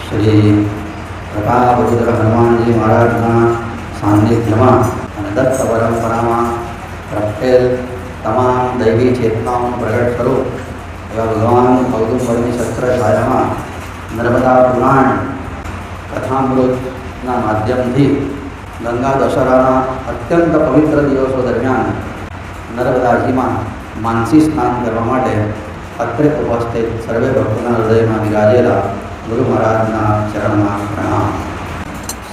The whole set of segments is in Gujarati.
શ્રી પ્રતાપરુદ્ર હનુમાનજી મહારાજના સાનિધ્યમાં અને દત્ત પરંપરામાં પ્રગટેલ તમામ દૈવી ચેતનાઓનું પ્રગટ સ્વરૂપ એવા ભગવાન ઔદુંબરની છત્ર છાયામાં નર્મદા પુરાણ કથામૃતના માધ્યમથી ગંગા દશહરાના અત્યંત પવિત્ર દિવસો દરમિયાન નર્મદાજીમાં માનસી સ્નાન કરવા માટે અત્રે ઉપસ્થિત સર્વે ભક્તોના હૃદયમાં વિરાજેલા ગુરુ મહારાજના ચરણમાં પ્રણામ.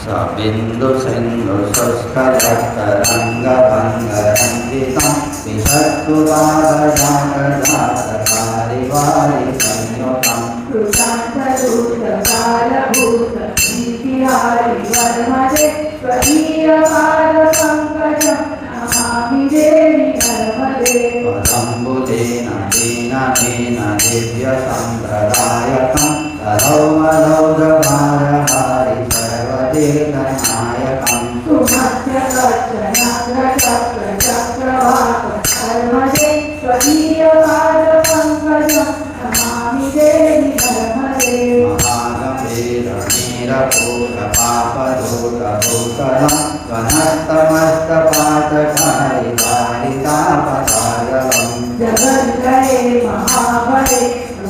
સબિંદુ સિંધુ શુષ્કરંગભંગરંગિતં વિષત્તુવાદજાતજાતકારિવારી સંયુતં કૃતાંતરૂઢકાલભૂતભીતિહારી વર્મદે સ્વકીયપાદપંકજં નમામિ દેવી નર્મદે પદંબુજેન દીનનેન દિવ્ય સંપ્રદાયકં તદૌમદૌદભારહારી સર્વદેવનાયકં સુમધ્યગચ્છનાગ્રચક્રચક્રવાકર્મદે સ્વકીયપાદપંકજં નમામિ દેવી નર્મદે મહાગંભીરણીરપૂરપાપદૂતભૂતलं વનસ્તમસ્તપાતકારિકારિતાપસાગરम् જગદ્ગણે મહાબલે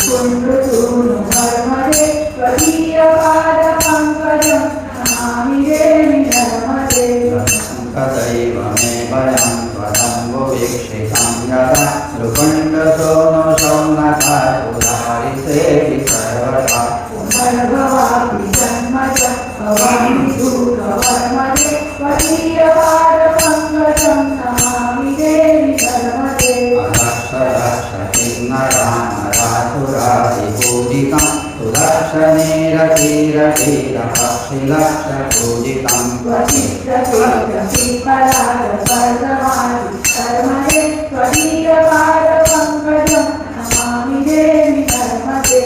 કુંડૃતૂનુમર્મદે સ્વકીયપાદપંકજં નમામિ દેવી નર્મદે તદૈવ મે ભયં ત્વદમ્બુવીક્ષિतं યદા નૃકુण्डसोमशौनकासुधारिसेवि सर्वदा પુનર્ભવાપિ જન્મજ ભવામિ દુઃખવર્મદે સ્વકીયપાદપંકજં નમામિ દેવી નર્મદે અદક્ષરક્ષતિર્નરાનરાસુરાதிपूजितं સુદર્શનેરતીરતીરપક્ષિલક્ષपूजितं સ્વચિત્રકૂટપીપલાદસ્પર્ધમાદિકર્મદે સ્વકીયપાદપંકજં નમામિ દેવી નર્મદે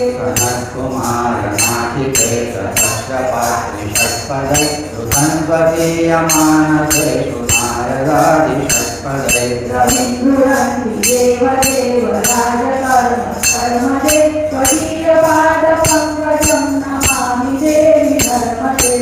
સનત્કુમારનાથિકેતસસ્યપાત્રિષટ્પદૈ રુધન્વદીયમાનસેષુ નારદાदिषट्पदै રવિન્દુરન્તિ દેવદેવરાજકર્મકર્મદે સ્વકીયપાદપંકજં નમામિ દેવી નર્મદે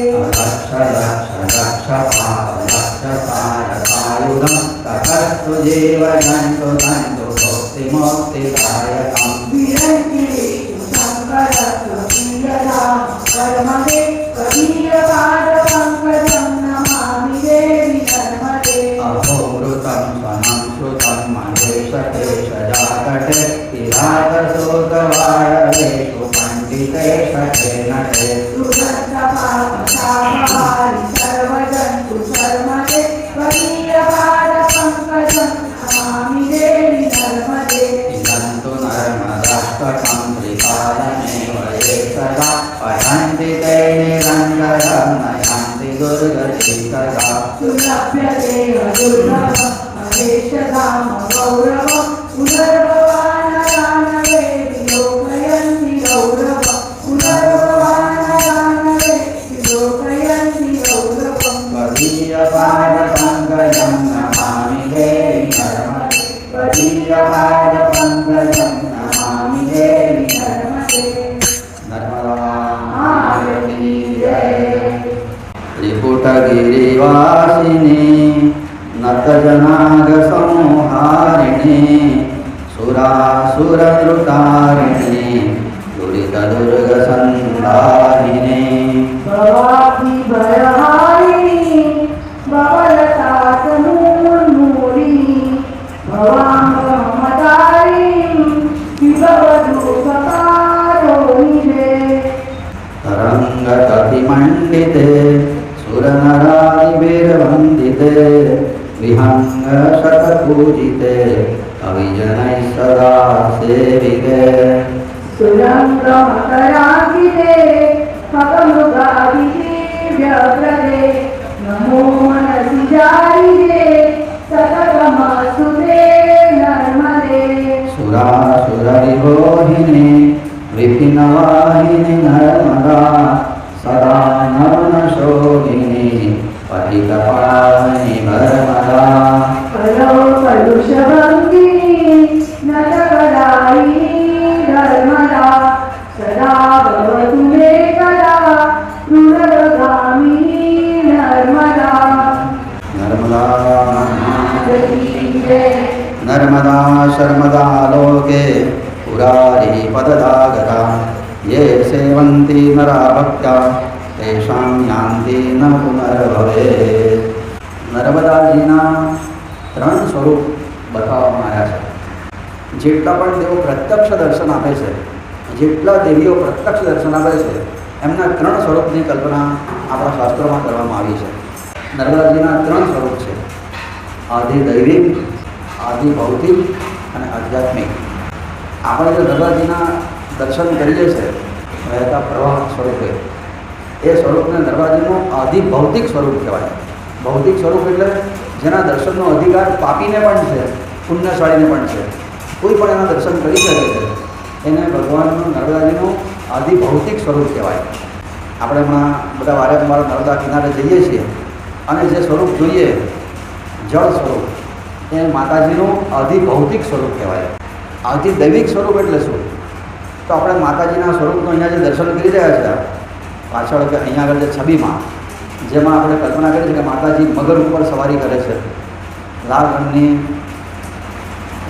લક્ષલક્ષપાપલક્ષસારસાયુધં તતસ્તુ જીવજन्तु તन्तુ ભોક્તિમોક્તિદાયકम् વિરંતિ વિષ્ણુ શંકર સ્વકીયધામ કર્મદે સ્વકીયપાદપંકજં નમામિ દેવી નર્મદે અહોમૃतं સ્વनं શ્રુतं મહેશકેશજાતટે કિરાતસોતવાળવેષુ પંડિતેશકેનટે સુરતપાપસાપહારી સર્વજંતુ શર્મદે સ્વકીયપાદપંકજં નમામિ દેવી નર્મદે ઇદન્તુ નર્મદાષ્ટકં ત્રિપાદમેવ યે સદા પઠન્તિ તે નિરन्तરં નયન્તિ દુર્ગતિકદા સુલભ્યતે અદુર્લભ મહેશધામ ગૌરવ પુનર્ભવાનયાનવે વિલોકયન્તિ ગૌરવ પુનર્ભવાનયાનવે વિલોકયન્તિ ગૌરવં ત્વદીયપાદપંકજં નમામિ દેવી નર્મદે ત્વદીયપાદપંકજં નમામિ દેવી નર્મદે નર્મદાની જય. ત્રિપુટગિરિવાસિની નતજનાગસંહારિણી સુરાસુરનૃતારિણી દુરિતદુર્ગસંધારિણી ભવાભિભયહારિણી ભવલતાતનૂન્મૂલિની ભવાંગમમદારિણી વિભવદુઃખકારોનિધે તરંગતતિમંડિતે સુરનરાदिभिर्वन्दिते विहङ्गशतपूजिते अविजनैः सदा सेविते सुरङ्गमकराङ्किते खगमृगादिव्यग्रदे नमो मनसि जायिते सततमस्तुते नर्मदे सुरासुरविभोहिनी विपिनवाहिनी नर्मदा सदा नवनशोभिनी पतितपावनी नर्मदा करो कलुषभङ्गिनी नटकदायिनी नर्मदा सदा भवतु मे शर्मदालोके पुरारी पददागता ये सेवन्ति नरा भक्त्या तेषां यान्ति न पुनर्भवेत्। નર્મદાજીના 3 સ્વરૂપ બતાવવામાં આવ્યા છે. જેટલા પણ દેવો પ્રત્યક્ષ દર્શન આપે છે, જેટલા દેવીઓ પ્રત્યક્ષ દર્શન આપે છે, એમના 3 સ્વરૂપની કલ્પના આપણા શાસ્ત્રોમાં કરવામાં આવી છે. નર્મદાજીના 3 સ્વરૂપ છે: આદિ દૈવિક, આદિ ભૌતિક અને આધ્યાત્મિક. આપણે જે નર્મદાજીના દર્શન કરીએ છીએ વહેતા પ્રવાહ સ્વરૂપે, એ સ્વરૂપને નર્મદાજીનું આદિ ભૌતિક સ્વરૂપ કહેવાય. ભૌતિક સ્વરૂપ એટલે જેના દર્શનનો અધિકાર પાપીને પણ છે, પુણ્યશાળીને પણ છે. કોઈ પણ એના દર્શન કરી શકે છે. એને ભગવાનનું નર્મદાજીનું આદિ ભૌતિક સ્વરૂપ કહેવાય. આપણે હમણાં બધા વારંવાર નર્મદા કિનારે જઈએ છીએ અને જે સ્વરૂપ જોઈએ જળ સ્વરૂપ, એ માતાજીનું આદિ ભૌતિક સ્વરૂપ કહેવાય. આદિ દૈવિક સ્વરૂપ એટલે શું? તો આપણે માતાજીના સ્વરૂપનું અહીંયા જે દર્શન કરી રહ્યા છે પાછળ કે અહીંયા આગળ જે છબીમાં, જેમાં આપણે કલ્પના કરીએ છીએ કે માતાજી મગર ઉપર સવારી કરે છે, લાલ રંગની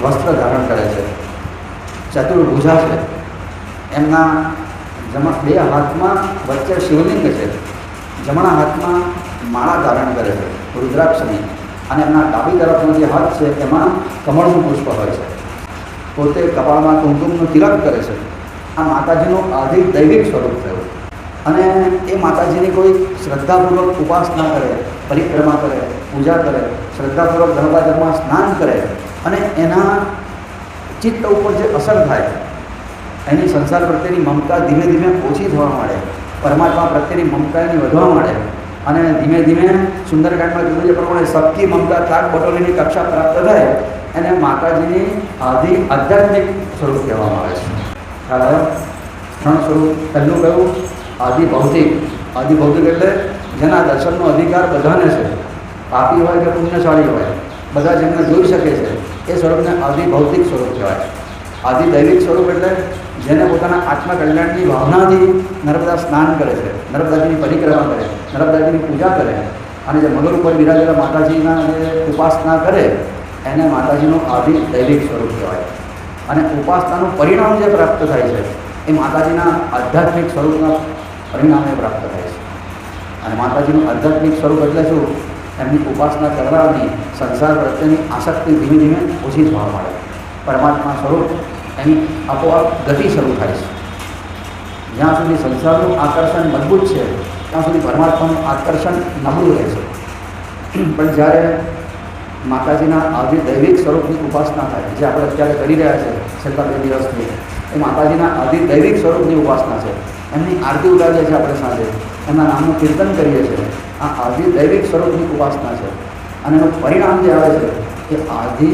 વસ્ત્ર ધારણ કરે છે, ચતુર્ભુજા છે, એમના બે હાથમાં વચ્ચે શિવલિંગ છે, જમણા હાથમાં માળા ધારણ કરે છે રુદ્રાક્ષની, અને એમના ડાબી તરફનો જે હાથ છે એમાં કમળનું પુષ્પ હોય છે. પોતે કપાળમાં કુમકુમનું તિલક કરે છે. આ માતાજીનું આદિ દૈવિક સ્વરૂપ થયું. અને એ માતાજીની કોઈ શ્રદ્ધાપૂર્વક ઉપાસના કરે, પરિક્રમા કરે, પૂજા કરે, શ્રદ્ધાપૂર્વક ગંગાજળમાં સ્નાન કરે, અને એના ચિત્ત ઉપર જે અસર થાય, એની સંસાર પ્રત્યેની મમતા ધીમે ધીમે ઓછી થવા માંડે, પરમાત્મા પ્રત્યેની મમતા એની વધવા માંડે, અને ધીમે ધીમે સુંદરકાંડમાં કીધું જે પ્રમાણે સબકી મમતા ત્રાગ બટોલીની કક્ષા પ્રાપ્ત થાય, એને માતાજીની આદિ આધ્યાત્મિક સ્વરૂપ કહેવામાં આવે છે. ખ્યાલ આવ્યો? 3 સ્વરૂપ. પહેલું કયું? આદિ ભૌતિક. આદિ ભૌતિક એટલે જેના દર્શનનો અધિકાર બધાને છે, પાપી હોય કે પુણ્યશાળી હોય, બધા જેમને જોઈ શકે છે, એ સ્વરૂપને આદિ ભૌતિક સ્વરૂપ કહેવાય. આદિ દૈવિક સ્વરૂપ એટલે જેને પોતાના આત્મકલ્યાણની ભાવનાથી નર્મદા સ્નાન કરે છે, નર્મદાજીની પરિક્રમા કરે, નર્મદાજીની પૂજા કરે, અને જે મગર ઉપર બિરાજેલા માતાજીના જે ઉપાસના કરે, એને માતાજીનું આદિ દૈવિક સ્વરૂપ કહેવાય. અને ઉપાસનાનું પરિણામ જે પ્રાપ્ત થાય છે એ માતાજીના આધ્યાત્મિક સ્વરૂપના પરિણામે પ્રાપ્ત થાય છે. અને માતાજીનું આધ્યાત્મિક સ્વરૂપ એટલે શું? એમની ઉપાસના કરવાની સંસાર પ્રત્યેની આસક્તિ ધીમે ધીમે ઓછી થવા મળે. પરમાત્મા સ્વરૂપ એની આપોઆપ ગતિ શરૂ થાય છે. જ્યાં સુધી સંસારનું આકર્ષણ મજબૂત છે ત્યાં સુધી પરમાત્માનું આકર્ષણ નબળું રહે છે. પણ જ્યારે માતાજીના આદિ દૈવિક સ્વરૂપની ઉપાસના થાય, જે આપણે અત્યારે કરી રહ્યા છે છેલ્લા 2 દિવસથી, એ માતાજીના આદિ દૈવિક સ્વરૂપની ઉપાસના છે. એમની આરતી ઉતારીએ છીએ આપણે સાંજે, એમના નામનું કીર્તન કરીએ છીએ. આ આદિ દૈવિક સ્વરૂપની ઉપાસના છે. અને એનું પરિણામ જે આવે છે એ આદિ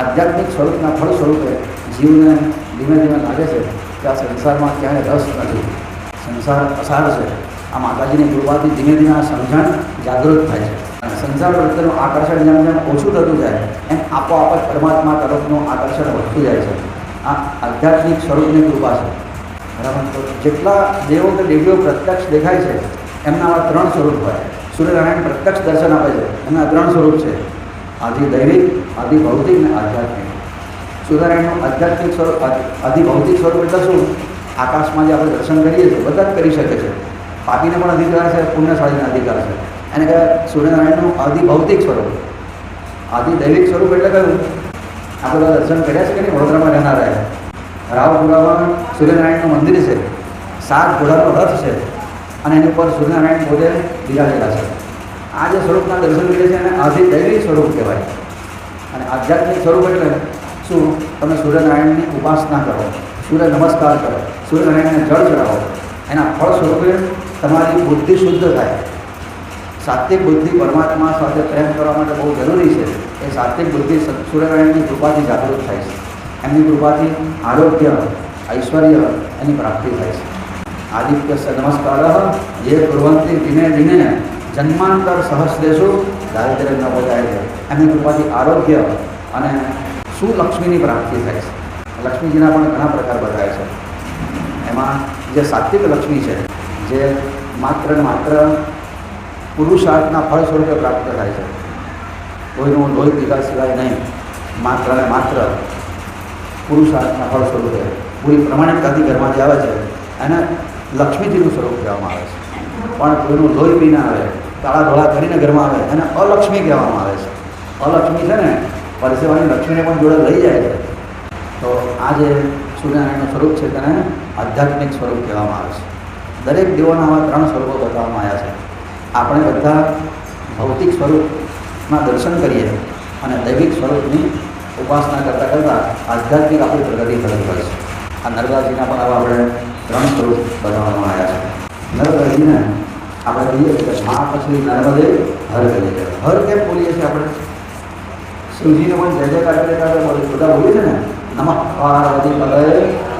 આધ્યાત્મિક સ્વરૂપના ફળ સ્વરૂપે જીવને ધીમે ધીમે લાગે છે કે આ સંસારમાં ક્યાંય રસ નથી, સંસાર અસાર છે. આ માતાજીની કૃપાથી ધીમે ધીમે આ સમજણ જાગૃત થાય છે. અને સંસાર પ્રત્યેનું આકર્ષણ જેમ જેમ ઓછું થતું જાય એમ આપોઆપ જ પરમાત્મા તરફનું આકર્ષણ વધતું જાય છે. આ આધ્યાત્મિક સ્વરૂપની કૃપા છે. બરાબર? તો જેટલા દેવો કે દેવીઓ પ્રત્યક્ષ દેખાય છે એમના આવા 3 સ્વરૂપ હોય. સૂર્યનારાયણ પ્રત્યક્ષ દર્શન આપે છે, એમના 3 સ્વરૂપ છે: આદિ દૈવિક, આદિ ભૌતિક અને આધ્યાત્મિક. સૂર્યનારાયણનું આધ્યાત્મિક સ્વરૂપ, આદિ ભૌતિક સ્વરૂપ એટલે શું? આકાશમાં જે આપણે દર્શન કરીએ છીએ બધા જ કરી શકે છે. પાપીને પણ અધિકાર છે, પુણ્યશાળીને અધિકાર છે. એને કહેવાય સૂર્યનારાયણનું આદિ ભૌતિક સ્વરૂપ. આદિ દૈવિક સ્વરૂપ એટલે કયું? આપણે બધા દર્શન કર્યા છે કે નહીં? વડોદરામાં રહેનારા રાવપુરામાં સૂર્યનારાયણનું મંદિર છે, 7 ઘોડાનો રથ છે, અને એની ઉપર સૂર્યનારાયણ પોતે બિરાજેલા છે. આ જે સ્વરૂપના દર્શન કરીએ છીએ એને આદિ દૈવિક સ્વરૂપ કહેવાય. અને આધ્યાત્મિક સ્વરૂપ એટલે શું? તમે સૂર્યનારાયણની ઉપાસના કરો, સૂર્ય નમસ્કાર કરો, સૂર્યનારાયણને જળ ચડાવો, એના ફળ સ્વરૂપે તમારી બુદ્ધિ શુદ્ધ થાય. સાત્વિક બુદ્ધિ પરમાત્મા સાથે પ્રેમ કરવા માટે બહુ જરૂરી છે. એ સાત્વિક બુદ્ધિ સૂર્યનારાયણની કૃપાથી જાગૃત થાય છે. એમની કૃપાથી આરોગ્ય, ઐશ્વર્ય એની પ્રાપ્તિ થાય છે. આદિત્યસ્ય નમસ્કાર જે કુર્વંતી દિને દિને જન્માંતર સહસ્રેષુ દારિદ્ર્ય ન પહોંચાય છે. એમની કૃપાથી આરોગ્ય અને સુલક્ષ્મીની પ્રાપ્તિ થાય છે. લક્ષ્મીજીના પણ ઘણા પ્રકાર બતાવે છે. એમાં જે સાત્વિક લક્ષ્મી છે, જે માત્ર ને માત્ર પુરુષાર્થના ફળ સ્વરૂપે પ્રાપ્ત થાય છે, કોઈનું લોહી પીધા સિવાય નહીં, માત્ર ને માત્ર પુરુષાર્થના ફળ સ્વરૂપે પૂરી પ્રમાણિકતાથી ઘરમાં જે આવે છે એને લક્ષ્મીજીનું સ્વરૂપ કહેવામાં આવે છે. પણ કોઈનું લોહી પીને આવે, કાળા ધોળા કરીને ઘરમાં આવે એને અલક્ષ્મી કહેવામાં આવે છે. અલક્ષ્મી છે ને પરસેવાની લક્ષ્મીને પણ જોડે લઈ જાય છે. તો આ જે સૂર્યનારાયણનું સ્વરૂપ છે તેને આધ્યાત્મિક સ્વરૂપ કહેવામાં આવે છે. દરેક દેવોના આવા 3 સ્વરૂપો બતાવવામાં આવ્યા છે. આપણે બધા ભૌતિક સ્વરૂપના દર્શન કરીએ અને દૈવિક સ્વરૂપની ઉપાસના કરતાં કરતાં આધ્યાત્મિક આપણી પ્રગતિ થતી હોય છે. આ નર્મદાજીના પણ આવા આપણે 3 સ્વરૂપ બતાવવામાં આવ્યા છે. નર્મદાજીને આપણે કહીએ છીએ કે મા પછી નર્મદે હર કહીએ છીએ. હર કેમ બોલીએ છીએ આપણે? શિવજીને પણ જય જયકાર બધા બોલીએ છે ને, નમઃ પાર્વતી પતયે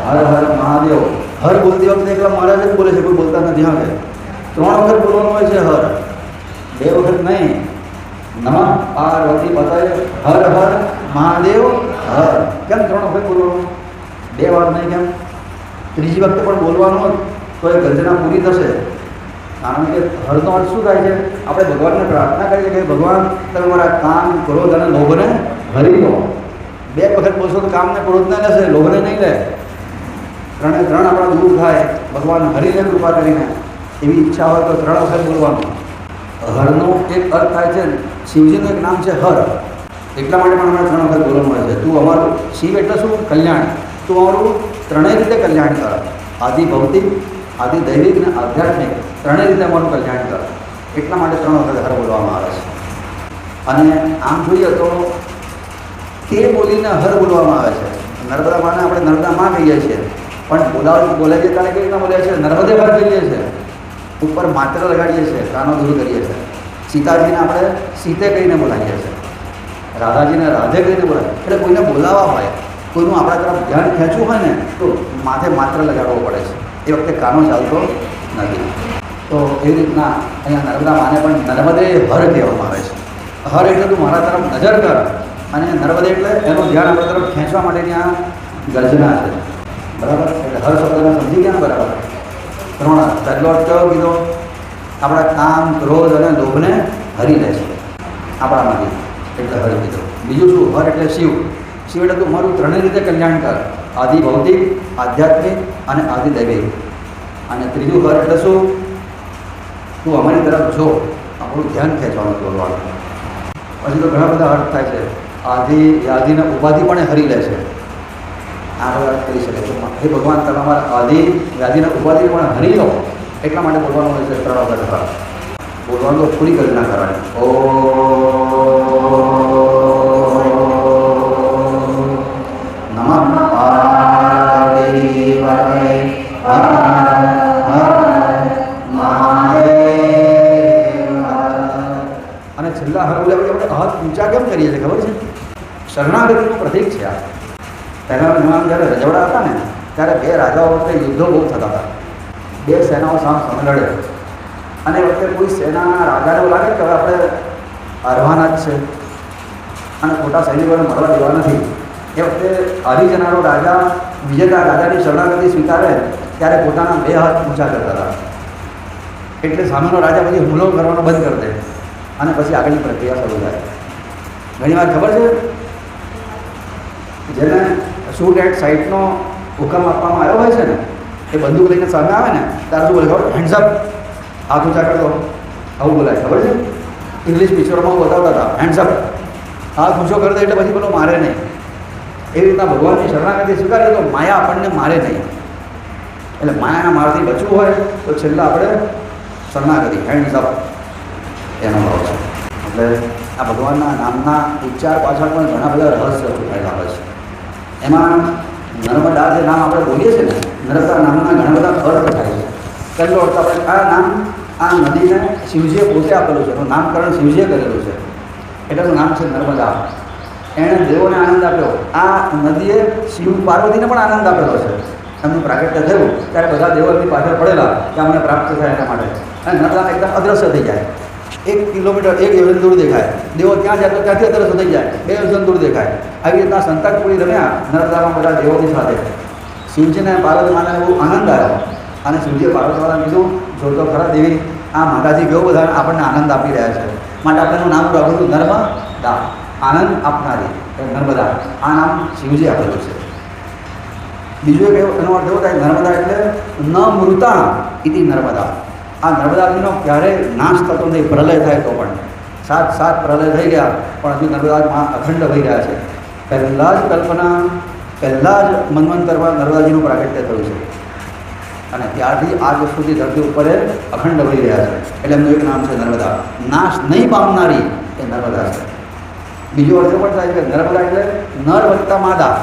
હર હર મહાદેવ. હર બોલતી વખતે એકલા મહારાજ જ બોલે છે, કોઈ બોલતા નથી. હા કે 3 વખત બોલવાનું હોય છે હર, 2 વખત નહીં. નમઃ પાર્વતી પતયે હર હર મહાદેવ હર. કેમ 3 વખત બોલવાનું? 2 વાર નહીં કેમ? ત્રીજી વખતે પણ બોલવાનું તો એ ગર્જના પૂરી થશે. કારણ કે હરનો અર્થ શું થાય છે? આપણે ભગવાનને પ્રાર્થના કરીએ કે ભગવાન તમે મારા કામ, ક્રોધ અને લોભને હરી લો. 2 વખત બોલશો તો કામને ક્રોધને લેશે, લોભને નહીં લે. 3 આપણા દૂર થાય, ભગવાન હરી લે કૃપા કરીને. એવી ઈચ્છા હોય તો 3 વખત બોલવાનું. હરનો એક અર્થ થાય છે, શિવજીનું એક નામ છે હર, એટલા માટે પણ આપણે 3 વખત બોલવાનું હોય છે. તું અમારું શિવ એટલે શું? કલ્યાણ. તું અમારું 3 રીતે કલ્યાણ કર. આદિ ભૌતિક, આદિ દૈવિક અને આધ્યાત્મિક 3 રીતે અમારું કલ્યાણ કર. એટલા માટે 3 વખત હર બોલવામાં આવે છે. અને આમ જોઈએ તો તે બોલીને હર બોલવામાં આવે છે. નર્મદા માને આપણે નર્મદા માં કહીએ છીએ, પણ બોલે છે ત્યારે કેવી રીતના બોલીએ છીએ? નર્મદે હર કહીએ છીએ. ઉપર માત્ર લગાડીએ છીએ, કાનો દૂર કરીએ છીએ. સીતાજીને આપણે સીતે કહીને બોલાવીએ છીએ, રાધાજીને રાધે કહીને બોલાવીએ. એટલે કોઈને બોલાવવા હોય, કોઈનું આપણા તરફ ધ્યાન ખેંચવું હોય ને તો માથે માત્ર લગાડવો પડે છે. એ વખતે કાનો ચાલતો નથી. તો એવી રીતના અહીંયા નર્મદા માને પણ નર્મદે હર કહેવામાં આવે છે. હર એટલે તું મારા તરફ નજર કર, અને નર્મદે એટલે એનું ધ્યાન આપણા તરફ ખેંચવા માટેની આ ગર્જના છે. બરાબર? એટલે હર શબ્દને સમજી ગયા ને? બરાબર. 3 પહેલો અર્થ કયો કીધો? આપણા કામ, ક્રોધ અને લોભને હરી લે છે આપણામાંથી, એટલે હર કીધો. બીજું શું? હર એટલે શિવ. શિવ એટલે તું મારું 3 રીતે કલ્યાણ કર. આદિ ભૌતિક, આધ્યાત્મિક અને આદિ દૈવિક. અને ત્રીજું હર એટલે શું? તું અમારી તરફ જો, આપણું ધ્યાન ખેંચવાનું બોલવાનું. પછી તો ઘણા બધા અર્થ થાય છે. આદિ યાદિને ઉપાધિ પણ હરી લે છે. આ બધા અર્થ કરી શકે છે. હે ભગવાન, તમે અમારા આદિ યાદિને ઉપાધિ પણ હરી લો. એટલા માટે બોલવાનું હોય છે 3 વખત હર. બોલવાનું તો પૂરી કલ્પના કરવાની. નમઃ પાર્વતી પતયે હર હર મહાદેવ. અને છેલ્લા હર બોલ્યા પછી આપણે હાથ ઊંચા કેમ કરીએ છીએ ખબર છે? શરણાગતિનું પ્રતીક છે આ. પહેલાંના જમાનામાં જ્યારે રજવાડા હતા ને ત્યારે 2 રાજાઓ વખતે યુદ્ધો બહુ થતા હતા. 2 સેનાઓ સામે લડે, અને વખતે કોઈ સેનાના રાજાને એવું લાગે કે હવે આપણે હારવાના જ છે અને ખોટા સૈનિકોને મળવા દેવા નથી. એ વખતે હારી જનારો રાજા વિજેતા રાજાની શરણાગતિ સ્વીકારે ત્યારે પોતાના 2 હાથ ઊંચા કરતા હતા. એટલે સામેનો રાજા પછી હુમલો કરવાનો બંધ કરી દે અને પછી આગળની પ્રક્રિયા શરૂ થાય. ઘણીવાર ખબર છે, જેને શૂટ એટ સાઇટનો હુકમ આપવામાં આવ્યો હોય છે ને, એ બંદૂક લઈને સામે આવે ને ત્યારે શું બોલે ખબર? હેન્ડ્સ અપ, હાથ ઊંચા કરી દો, આવું બોલાય. ખબર છે? ઇંગ્લિશ પિક્ચરોમાં બતાવતા હતા, હેન્ડ્સ અપ, હાથ ઊંચો કરી દે એટલે પછી પેલો મારે નહીં. એવી રીતના ભગવાનની શરણાગતિ સ્વીકારીએ તો માયા આપણને મારે નહીં. એટલે માયાના મારથી બચવું હોય તો છેલ્લા આપણે શરણાગતિ, હેન્ડ્સ અપ, એનો ભાવ છે. એટલે આ ભગવાનના નામના ઉચ્ચાર પાછળ પણ ઘણા બધા રહસ્ય છુપાયેલા હોય છે. એમાં નર્મદા જે નામ આપણે બોલીએ છીએ ને, નર્મદા નામના ઘણા બધા અર્થ થાય છે. પહેલો અર્થ આપણે આ નામ, આ નદીને શિવજીએ પોતે આપેલું છે, એનું નામકરણ શિવજીએ કરેલું છે, એટલે એનું નામ છે નર્મદા. એણે દેવોને આનંદ આપ્યો. આ નદીએ શિવ પાર્વતીને પણ આનંદ આપેલો છે. એમનું પ્રાગટ્ય થયું ત્યારે બધા દેવો એમની પાછળ પડેલા કે અમને પ્રાપ્ત થાય એના માટે, અને નર્મદા એકદમ અદ્રશ્ય થઈ જાય. 1 કિલોમીટર 1 યોજન દૂર દેખાય. દેવો ત્યાં જાય તો ત્યાંથી અદ્રશ્ય થઈ જાય, 2 યોજન દૂર દેખાય. આવી રીતના સંતાકપુરી રમ્યા નર્મદામાં બધા દેવોની સાથે. શિવજીને પાર્વતી માતાને બહુ આનંદ આવ્યો, અને શિવજીએ પાર્વતી માતાને કીધું, જો તો ખરા દેવી, આ માતાજી કેવો બધા આપણને આનંદ આપી રહ્યા છે, માટે આપણે એનું નામ રાખ્યું નર્મદા, આનંદ આપનારી નર્મદા. આ નામ શિવજી આપેલું છે. બીજું એક એનો અર્થ એવો થાય, નર્મદા એટલે ન મૃતા ઇતિ નર્મદા. આ નર્મદાજીનો ક્યારેય નાશ થતો નથી, પ્રલય થાય તો પણ. સાત પ્રલય થઈ ગયા પણ હજુ નર્મદામાં અખંડ વહી રહ્યા છે. પહેલાં જ કલ્પના, પહેલાં જ મન્વંતરમાં નર્મદાજીનું પ્રાગટ્ય થયું છે અને ત્યારથી આજ સુધી ધરતી ઉપર અખંડ વહી રહ્યા છે. એટલે એમનું એક નામ છે નર્મદા. નાશ નહીં પામનારી એ નર્મદા છે. બીજો અર્થ પણ થાય કે નર્મદા એટલે નર વત્તા માદા.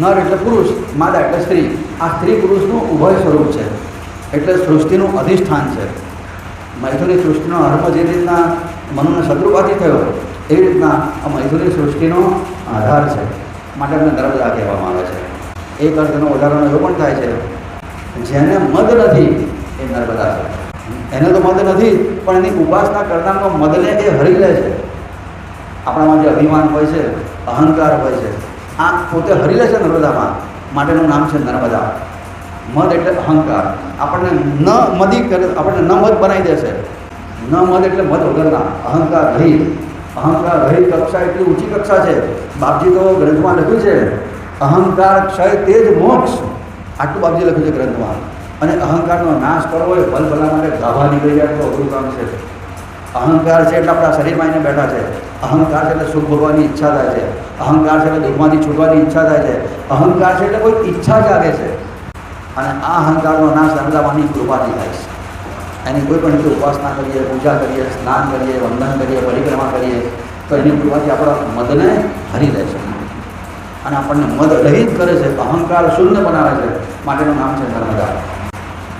નર એટલે પુરુષ, માદા એટલે સ્ત્રી. આ સ્ત્રી પુરુષનું ઉભય સ્વરૂપ છે, એટલે સૃષ્ટિનું અધિષ્ઠાન છે. મૈથુની સૃષ્ટિનો આરંભ જે રીતના મનુને શત્રુપાથી થયો એવી રીતના આ મૈથુની સૃષ્ટિનો આધાર છે. માટે એમને નર્મદા કહેવામાં આવે છે. એક અર્થનો ઉદાહરણ એવો પણ થાય છે, જેને મદ નથી એ નર્મદા છે. એને તો મદ નથી પણ એની ઉપાસના કરનારનો મદને એ હરી લે છે. આપણામાં જે અભિમાન હોય છે, અહંકાર હોય છે, આ પોતે હરી લે છે નર્મદામાં. માટેનું નામ છે નર્મદા. મદ એટલે અહંકાર. આપણને ન મદી કરે, આપણને ન મદ બનાવી દેશે. ન મદ એટલે મદ વગરના, અહંકાર રહિત. અહંકાર રહિત કક્ષા એટલી ઊંચી કક્ષા છે. બાપજી તો ગ્રંથમાં લખ્યું છે, અહંકાર ક્ષય તે જ મોક્ષ. આટલું બાપજી લખ્યું છે ગ્રંથમાં. અને અહંકારનો નાશ કરવો હોય ભલભલા માટે ગાભા નીકળી જાય તો અઘરું કામ છે. અહંકાર છે એટલે આપણા શરીરમાં એને બેઠા છે. અહંકાર છે એટલે સુખ ભોગવાની ઈચ્છા થાય છે. અહંકાર છે એટલે દુઃખમાંથી છૂટવાની ઈચ્છા થાય છે. અહંકાર છે એટલે કોઈ ઈચ્છા જાગે છે. અને આ અહંકારનો નાશ નર્મદામાંની કૃપાથી થાય છે. એની કોઈ પણ રીતે ઉપાસના કરીએ, પૂજા કરીએ, સ્નાન કરીએ, વંદન કરીએ, પરિક્રમા કરીએ તો એની કૃપાથી આપણા મદને હરી લે છે અને આપણને મદ રહિત કરે છે, અહંકાર શૂન્ય બનાવે છે. માટેનું નામ છે નર્મદા.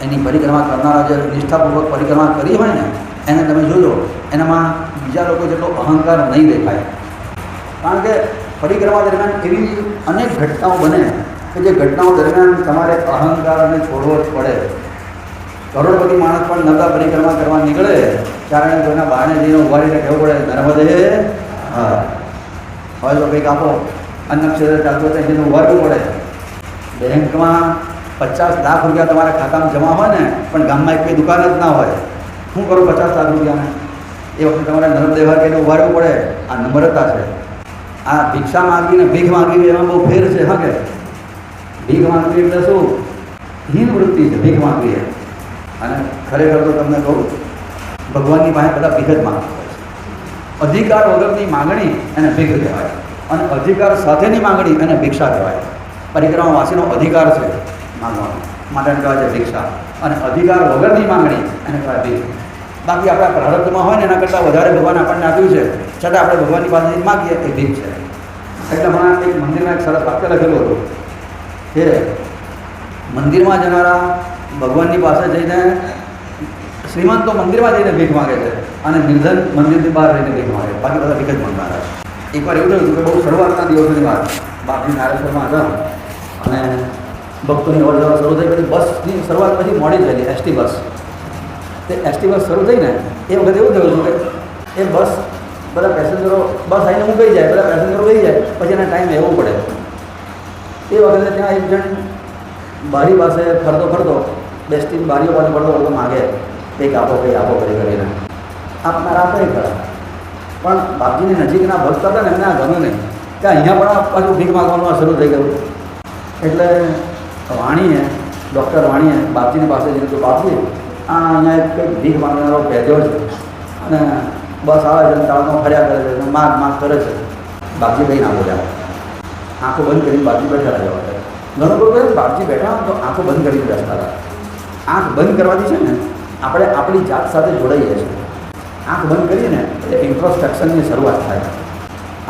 એની પરિક્રમા કરનારા જે નિષ્ઠાપૂર્વક પરિક્રમા કરી હોય ને એને તમે જોજો, એનામાં બીજા લોકો જેટલો અહંકાર નહીં દેખાય. કારણ કે પરિક્રમા દરમિયાન એવી અનેક ઘટનાઓ બને કે જે ઘટનાઓ દરમિયાન તમારે અહંકારને છોડવો જ પડે. કરોડપતિ માણસ પણ નર્મદા પરિક્રમા કરવા નીકળે ત્યારે કોઈના બહાને જઈને ઉભા રહીને કહેવું પડે, નર્મદે હા હોય તો કંઈક આપો. અન્ય ક્ષેત્રે ચાલતું હોય જઈને ઉભા રહેવું પડે. બેંકમાં 50 લાખ રૂપિયા તમારા ખાતામાં જમા હોય ને પણ ગામમાં એક દુકાન જ ના હોય, શું કરું 50 લાખ રૂપિયાને? એ વખતે તમારે નર્મદેવા કહીને ઉભા રહેવું પડે. આ નમ્રતા છે. આ ભિક્ષા માંગીને ભીખ માંગી એમાં બહુ ફેર છે. હા કે ભીખ માંગવી એટલે શું? હીન વૃત્તિ છે ભીખ માંગવી. અને ખરેખર તો તમને કહું, ભગવાનની પાસે બધા ભીખ જ માંગતા હોય છે. અધિકાર વગરની માગણી એને ભીખ કહેવાય અને અધિકાર સાથેની માગણી એને ભિક્ષા કહેવાય. પરિક્રમાવાસીનો અધિકાર છે માગવાનો, માટે એને કહેવાય છે ભિક્ષા. અને અધિકાર વગરની માગણી એને કહેવાય ભીખ. બાકી આપણા પ્રારબ્ધમાં હોય ને એના કરતાં વધારે ભગવાન આપણને આપ્યું છે, છતાં આપણે ભગવાનની પાસે માગીએ એ ભીખ છે. એટલે હમણાં એક મંદિરમાં એક સરસ વાક્ય લખેલું હતું કે મંદિરમાં જનારા ભગવાનની પાસે જઈને, શ્રીમંતો મંદિરમાં જઈને ભીખ માગે છે અને નિર્ધન મંદિરની બહાર રહીને ભીખ માગે, બાકી બધા ભીખ જ માંગનારા છે. એકવાર એવું થયું હતું કે બહુ શરૂઆતના દિવસોની વાત, બાપજી નારેશ્વરમાં હતા અને ભક્તોની અવર જવર શરૂ થઈ. પછી બસની શરૂઆત પછી મોડી થયેલી, એસટી બસ. તે એસટી બસ શરૂ થઈ ને એ વખતે એવું થયું હતું કે એ બસ બધા પેસેન્જરો, બસ આવીને મૂકાઈ જાય, બધા પેસેન્જરો વહી જાય, પછી એના ટાઈમ રહેવું પડે. એ વખતે ત્યાં એક જણ બારી પાસે ફરતો બેસતી બારીઓ પાસે ફરતો માગે કંઈક આપો કરીને આપનાર આપે ખરા. પણ બાપજીની નજીકના ભક્ત હતા ને એમને આ ગમ્યું નહીં કે અહીંયા પણ પાછું ભીખ માગવાનું શરૂ થઈ ગયું. એટલે વાણીએ, ડૉક્ટર વાણીએ બાપજીની પાસે જઈને તો બાપજી આ અહીંયા કંઈક ભીખ માંગનારો ભેદ્યો છે અને બસ આવે છે તાળમાં ફર્યા કરે છે, માગ કરે છે. બાપજી કંઈ ના બોલ્યા, આંખો બંધ કરીને બાપજી બેઠા રહ્યા. ઘણું બધું બાપજી બેઠા તો આંખો બંધ કરીને બેસતા હતા. આંખ બંધ કરવાથી છે ને આપણે આપણી જાત સાથે જોડાઈએ છીએ. આંખ બંધ કરીને એટલે ઇન્ટ્રોસ્પેક્શનની શરૂઆત થાય.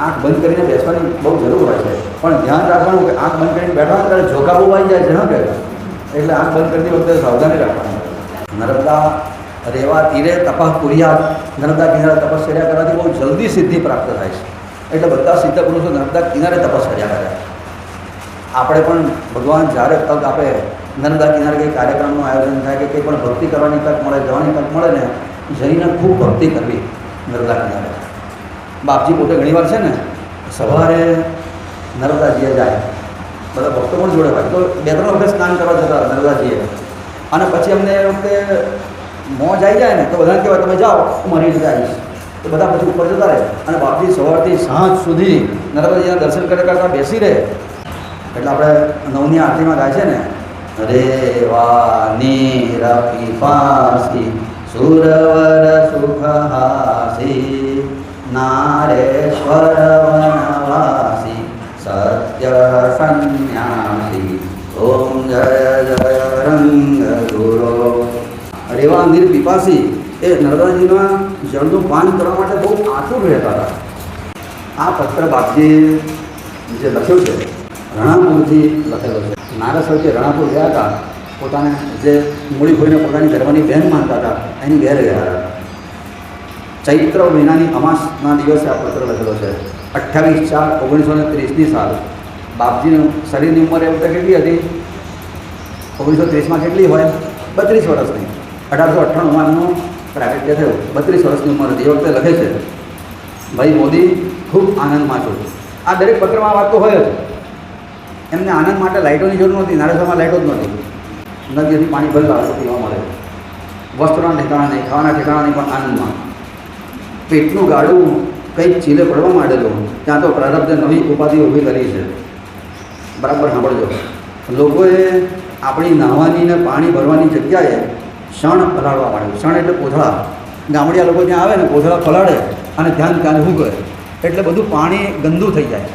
આંખ બંધ કરીને બેસવાની બહુ જરૂર હોય છે, પણ ધ્યાન રાખવાનું કે આંખ બંધ કરીને બેઠા ત્યારે ઝોકા બહુ આવી જાય છે. હા કે એટલે આંખ બંધ કરતી વખતે સાવધાની રાખવાની. નર્મદા રેવા તીરે તપઃ કુર્યાત. નર્મદા કિનારે તપશ્ચર્યા કરવાથી બહુ જલ્દી સિદ્ધિ પ્રાપ્ત થાય છે. એટલે બધા સિદ્ધ પુરુષો નર્મદા કિનારે તપશ્ચર્યા કર્યા. આપણે પણ ભગવાન જ્યારે તક આપે, નર્મદા કિનારે કંઈ કાર્યક્રમનું આયોજન થાય કે કંઈ પણ ભક્તિ કરવાની તક મળે, જવાની તક મળે ને, જઈને ખૂબ ભક્તિ કરવી નર્મદા કિનારે. બાપજી પોતે ઘણીવાર છે ને સવારે નર્મદાજીએ જાય, બધા ભક્તો પણ જોડે હોય તો 2-3 વખત સ્નાન કરવા જતા નર્મદાજીએ. અને પછી અમને એ વખતે મોજ આવી જાય ને તો બધાને કહેવાય તમે જાઓ, હું મારી રીતે આવીશ. તો બધા પછી ઉપર જતા રહે અને બાપજી સવારથી સાંજ સુધી નર્મદાજીના દર્શન કરતા બેસી રહે. એટલે આપણે નવની આરતીમાં ગાય છે ને, રેવાની રપિપાસી સુરવર સુખહાસી નારેશ્વર વનવાસી સત્ય સંન્યાસી ઓમ જય જય રંગ ગુરો. રેવા નીર પીપાસી એ નર્મદાજીના જળનું પાન કરવા માટે બહુ આતુર રહેતા હતા. આ પત્ર બાપજીએ જે લખ્યો છે રણાપુરથી લખેલો છે. નારાયણ કે રણાપુર ગયા હતા, પોતાને જે મૂળી ખોઈને પોતાની ધર્મની બહેન માનતા હતા એની ઘેર ગયા હતા. ચૈત્ર મહિનાની અમાસના દિવસે આ પત્ર લખેલો છે. 28/4/1930ની સાલ. બાપજીનું શરીરની ઉંમર એ વખતે કેટલી હતી? 1930માં કેટલી હોય? 32 વર્ષની. 1898માં એમનું પ્રાઇવેટ ડે થયું. 32 વર્ષની ઉંમર હતી. એ વખતે લખે છે, ભાઈ મોદી, ખૂબ આનંદમાં છું. આ દરેક પત્રમાં આ વાત તો હોય જ. એમને આનંદ માટે લાઇટોની જરૂર નહોતી. નારેશ્વરમાં લાઇટો જ નહોતી. નદીથી પાણી ભરેલા પીવા મળે. વસ્ત્રોના ઠેકાણા નહીં, ખાવાના ઠેકાણા નહીં, પણ આનંદમાં. પેટનું ગાડું કંઈક ચીલે પડવા માંડેલું, ત્યાં તો પ્રારબ્ધે નવી ઉપાધિ ઊભી કરી છે. બરાબર સાંભળજો. લોકોએ આપણી નાહવાની ને પાણી ભરવાની જગ્યાએ શણ પલાળવા માંડ્યું. શણ એટલે કોથળા. ગામડિયા લોકો ત્યાં આવે ને કોથળા પલાળે અને ધ્યાન ત્યાં શું કરે, એટલે બધું પાણી ગંદુ થઈ જાય.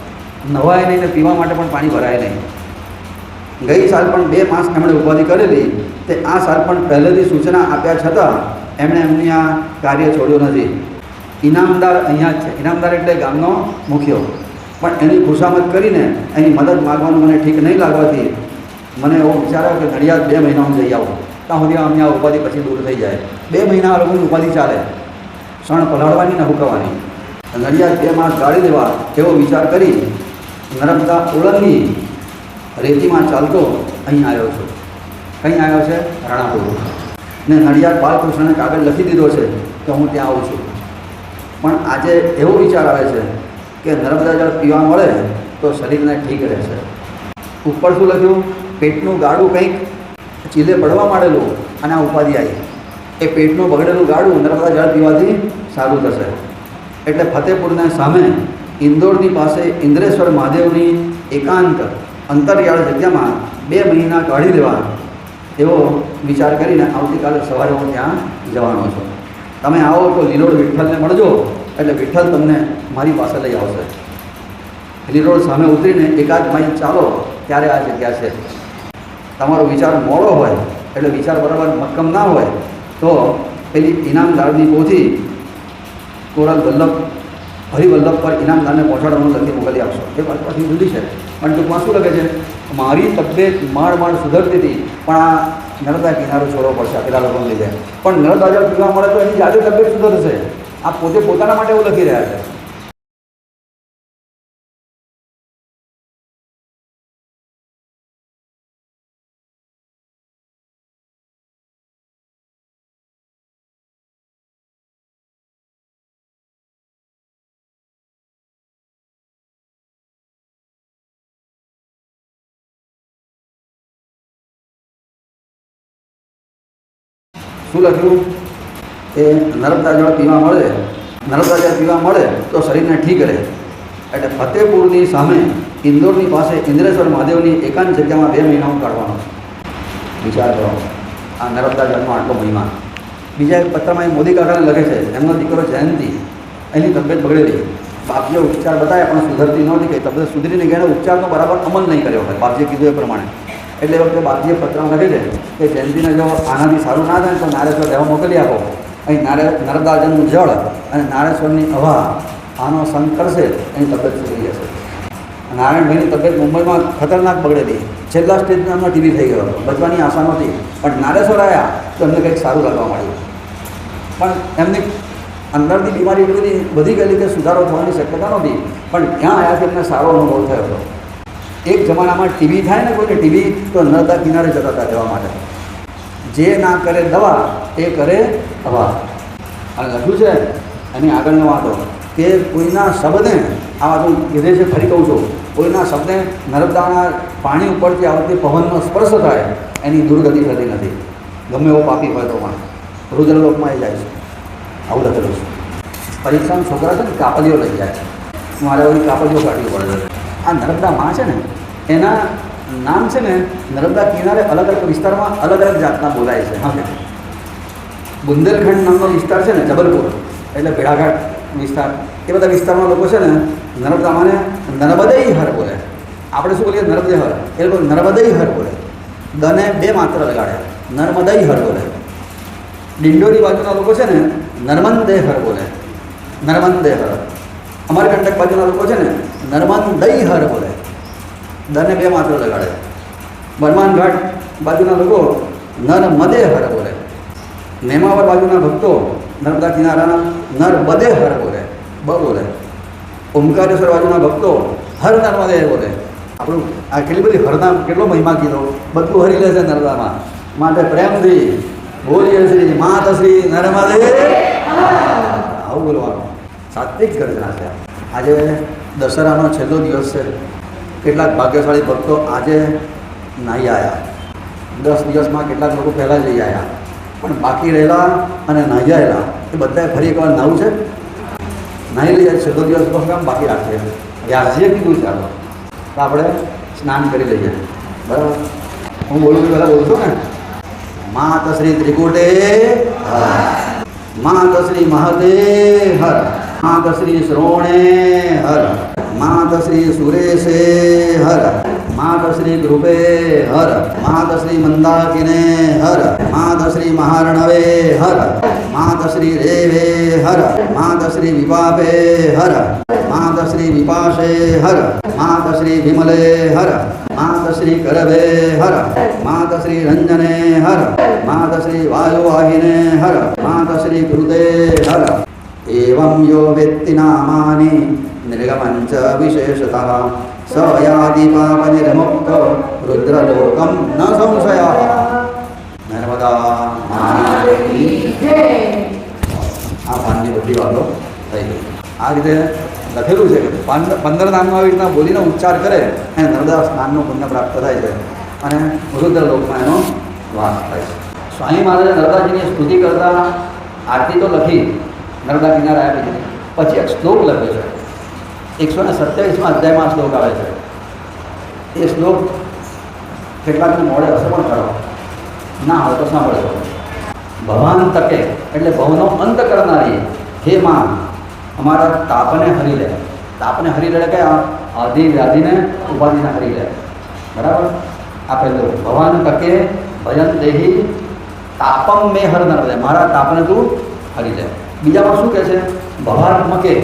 નવાય નહીં ને પીવા માટે પણ પાણી ભરાય નહીં. ગઈ સાલ પણ 2 માસ એમણે ઉપાધિ કરેલી, તે આ સાલ પણ પહેલેથી સૂચના આપ્યા છતાં એમણે એમની આ કાર્ય છોડ્યું નથી. ઇનામદાર અહીંયા જ છે. ઇનામદાર એટલે ગામનો મુખ્યો. પણ એની ખુશામત કરીને એની મદદ માગવાનું મને ઠીક નહીં લાગવાથી મને એવો વિચાર આવ્યો કે નડિયાદ 2 મહિના હું જઈ આવું. ત્યાં સુધી અમને આ ઉપાધિ પછી દૂર થઈ જાય. 2 મહિના આ લોકોની ઉપાધિ ચાલે, શણ પલાળવાની ને હુકવવાની. નડિયાદ 2 માસ ગાળી દેવા એવો વિચાર કરી નર્મદા ઓળંગી રેતીમાં ચાલતો અહીં આવ્યો છું. કંઈ આવ્યો છે? રાણાપુર. ને નડિયાદ બાલકૃષ્ણને કાગળ લખી દીધો છે કે હું ત્યાં આવું છું. પણ આજે એવો વિચાર આવે છે કે નર્મદા જળ પીવા મળે તો શરીરને ઠીક રહેશે. ઉપર શું લખ્યું? પેટનું ગાડું કંઈક ચીલે પડવા માંડેલું અને આ ઉપાધિ આવી. એ પેટનું બગડેલું ગાડું નર્મદા જળ પીવાથી સારું થશે. એટલે ફતેપુરના સામે ઇન્દોરની પાસે ઇન્દ્રેશ્વર મહાદેવની એકાંત અંતરિયાળ જગ્યામાં 2 મહિના કાઢી દેવા એવો વિચાર કરીને આવતીકાલે સવારે હું ત્યાં જવાનો છું. તમે આવો તો લીલોડ વિઠ્ઠલને મળજો, એટલે વિઠ્ઠલ તમને મારી પાસે લઈ આવશે. લીલોડ સામે ઉતરીને 1 માઇલ ચાલો ત્યારે આ જગ્યા છે. તમારો વિચાર મોડો હોય, એટલે વિચાર બરાબર મક્કમ ના હોય તો પેલી ઇનામદારની પોથી કોરલ વલ્લભ હરિવલ્લભ પર ઇનામદારને પહોંચાડવાનું લખી મોકલી આપશો. એ વાત પછી જુદી છે, પણ ટૂંકમાં શું લખે છે? મારી તબિયત માંડ સુધરતી હતી, પણ આ નર્મદા કિનારો છોડવો પડશે પેલા લોકોને લીધે. પણ નર્મદા જળ પીવા મળે તો એની જાતે તબિયત સુધરશે. આ પોતે પોતાના માટે એવું લખી રહ્યા છે. શું લખ્યું? એ નર્મદા જળ પીવા મળે તો શરીરને ઠીક રહે. એટલે ફતેપુરની સામે ઇન્દોરની પાસે ઇન્દ્રેશ્વર મહાદેવની એકાંત જગ્યામાં 2 મહિના હું કાઢવાનો છું. વિચાર કરો આ નર્મદા જળનો આટલો મહિમા. બીજા એક પત્રમાં એ મોદી કાકાને લખે છે, એમનો દીકરો જયંતિ, એની તબિયત બગડેલી. બાપજીએ ઉપચાર બતાવ્યા પણ સુધરતી નહોતી. કે તબિયત સુધરીને ગયા, ઉપચારનો બરાબર અમલ નહીં કર્યો હોય બાપજીએ કીધું એ પ્રમાણે. એટલે એ વખતે બાપજીએ પત્રમાં લખે છે કે જયંતિને જો આનાથી સારું ના થાય તો નારેશ્વર રહેવા મોકલી આપો. અહીં નર્મદા જળનું જળ અને નારેશ્વરની હવા આનો સંગ કરશે, એની તબિયત સુધરી જશે. નારાયણભાઈની તબિયત મુંબઈમાં ખતરનાક બગડેલી. છેલ્લા સ્ટેજમાં એમનો ટીબી થઈ ગયો. બચવાની આશા નહોતી, પણ નારેશ્વર આવ્યા તો એમને કંઈક સારું લાગવા માંડ્યું. પણ એમની અંદરની બીમારી એટલી બધી વધી ગયેલી કે સુધારો થવાની શક્યતા નહોતી, પણ ત્યાં આવ્યાથી એમને સારો અનુભવ થયો હતો. એક જમાનામાં ટીબી થાય ને કોઈને ટીબી તો નર્મદા કિનારે જતા હતા જવા માટે. જે ના કરે દવા એ કરે હવા. અને લખ્યું છે એની આગળનો વાતો કે કોઈના શબ્દને, આ વાતો કીધે છે ફરી કહું છું, કોઈના શબ્દને નર્મદાના પાણી ઉપરથી આવતી પવનનો સ્પર્શ થાય એની દુર્ગતિ થતી નથી. ગમે એવો પાપી હોય તો પણ રુદ્રલોકમાં એ જાય છે. આવું લખેલું છે. પરીક્ષામાં છોકરા છે ને કાપલીઓ લઈ જાય છે, મારે ઓલી કાપલીઓ કાઢવી પડે છે. આ નર્મદા માં છે ને એના નામ છે ને નર્મદા કિનારે અલગ અલગ વિસ્તારમાં અલગ અલગ જાતના બોલાય છે. હા કે બુંદેલખંડ નામનો વિસ્તાર છે ને, જબલપુર એટલે ભેડાઘાટ વિસ્તાર, એ બધા વિસ્તારમાં લોકો છે ને નર્મદામાંને નર્મદઈ હર બોલે. આપણે શું બોલીએ નર્મદે હર, એ લોકો નર્મદઈ હર બોલે. દને બે માત્ર લગાડે, નર્મદઈ હર બોલે. ડિંડોરી બાજુના લોકો છે ને નર્મદે હર બોલે, નર્મદે હર. અમરકંટક બાજુના લોકો છે ને નર્મદઈ હર બોલે, દને બે માત્ર લગાડે. બરમાન ઘાટ બાજુના લોકો નર્મદે હર બોલે. નેમાવર બાજુના ભક્તો નર્મદા કિનારાના નર્મદે હર બોલે, બ બોલે. ઓમકારેશ્વર બાજુના ભક્તો હર નર્મદે બોલે. આપણું આ કેટલી બધી હરના કેટલો મહિમા કીધો, બધું હરી લે છે નર્મદામાં. માટે પ્રેમથી બોલીએ શ્રી માત શ્રી નર્મદે. આવું બોલવાનું સાત્વિક ગર્જના છે. આજે દશેરાનો છેલ્લો દિવસ છે. કેટલાક ભાગ્યશાળી ભક્તો આજે નાહી આવ્યા. 10 દિવસમાં કેટલાક લોકો પહેલાં જઈ આવ્યા, પણ બાકી રહેલા અને નાહી આવેલા એ બધાએ ફરી એકવાર નાહવું છે. નાહી લઈએ છેલ્લો દિવસ તો કામ બાકી રાખીએ. વ્યાસજીએ કીધું છે ચાલો તો આપણે સ્નાન કરી લઈએ. બરાબર, હું બોલું છું પહેલાં બોલું છું ને. માત શ્રી ત્રિકુટે હર, માત શ્રી મહદે હર, માત શ્રી શ્રોણે હર, માત શ્રી સુરેશે હર, માત શ્રી કૃપે હર, માત શ્રી મંદાકિને હર, માત શ્રી મહાર્ણવે હર, માત શ્રી રેવે હર, માત શ્રી વિપાપે હર, માત શ્રી વિપાશે હર, માત શ્રી વિમલે હર, માત શ્રી કરવે હર, માત શ્રી રંજને હર, માત શ્રી વાયુવાહિને હર, માત શ્રી કૃતે હર. એવં યો વેત્તિ નામાની નિર્ગમંચ વિશેષતઃ સ યાતિ પાપનિર્મુક્તો રુદ્રલોકમ ન સંશયઃ. નર્મદા માતની જય. આ પાનની બધી વાતો થઈ ગઈ. આ રીતે લખેલું છે કે 15 નામનો આવી રીતના બોલીને ઉચ્ચાર કરે અને નર્મદા સ્નાનનું પુણ્ય પ્રાપ્ત થાય છે અને રુદ્રલોકમાં એનો વાસ થાય છે. સ્વામી મહારાજે નર્મદાજીની સ્તુતિ કરતા આરતી તો લખી, નર્મદા કિનારે આવી, પછી એક શ્લોક લખ્યો છે. 127માં અધ્યાયમાં શ્લોક આવે છે. એ શ્લોક કેટલાકને મોડે હશે પણ કરો, ના હોય તો સાંભળજો. ભવાન તકે એટલે ભવનો અંત કરનારી, હે માં અમારા તાપને હરી લે. તાપને હરી લે કે આધિ વ્યાધિને ઉપાધિને હરી લે. બરાબર, આ પહેલું. ભવાન તકે ભજન દેહી તાપમ મેં હર નર્મદે, મારા તાપને તું હરી લે. બીજામાં શું કહે છે? ભવાત્મકે,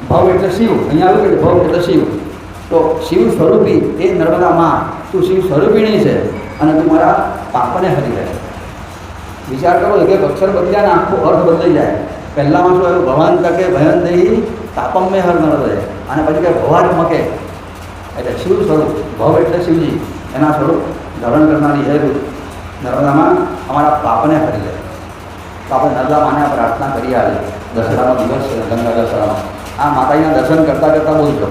ભવ એટલે શિવ, અહીંયા આવ્યું કે ભવ એટલે શિવ. તો શિવ સ્વરૂપી એ નર્મદામાં તું શિવ સ્વરૂપિણી છે અને તું મારા પાપને હરી લે. વિચાર કરો કે અક્ષર બદલ્યાને આખો અર્થ બદલાઈ જાય. પહેલામાં શું આવ્યું? ભવાન તકે ભયન દેહી તાપમ મેં હર નર્મદે, અને પછી કે ભવાત્મકે એટલે શિવ સ્વરૂપ. ભવ એટલે શિવજી, એના સ્વરૂપ ધારણ કરનારી હે નર્મદામાં અમારા પાપને હરી લે. તો આપણે નર્મદા માને પ્રાર્થના કરી આવી. દશેરાનો દિવસ છે, ગંગા દશેરાનો. આ માતાજીના દર્શન કરતાં કરતાં બોલજો.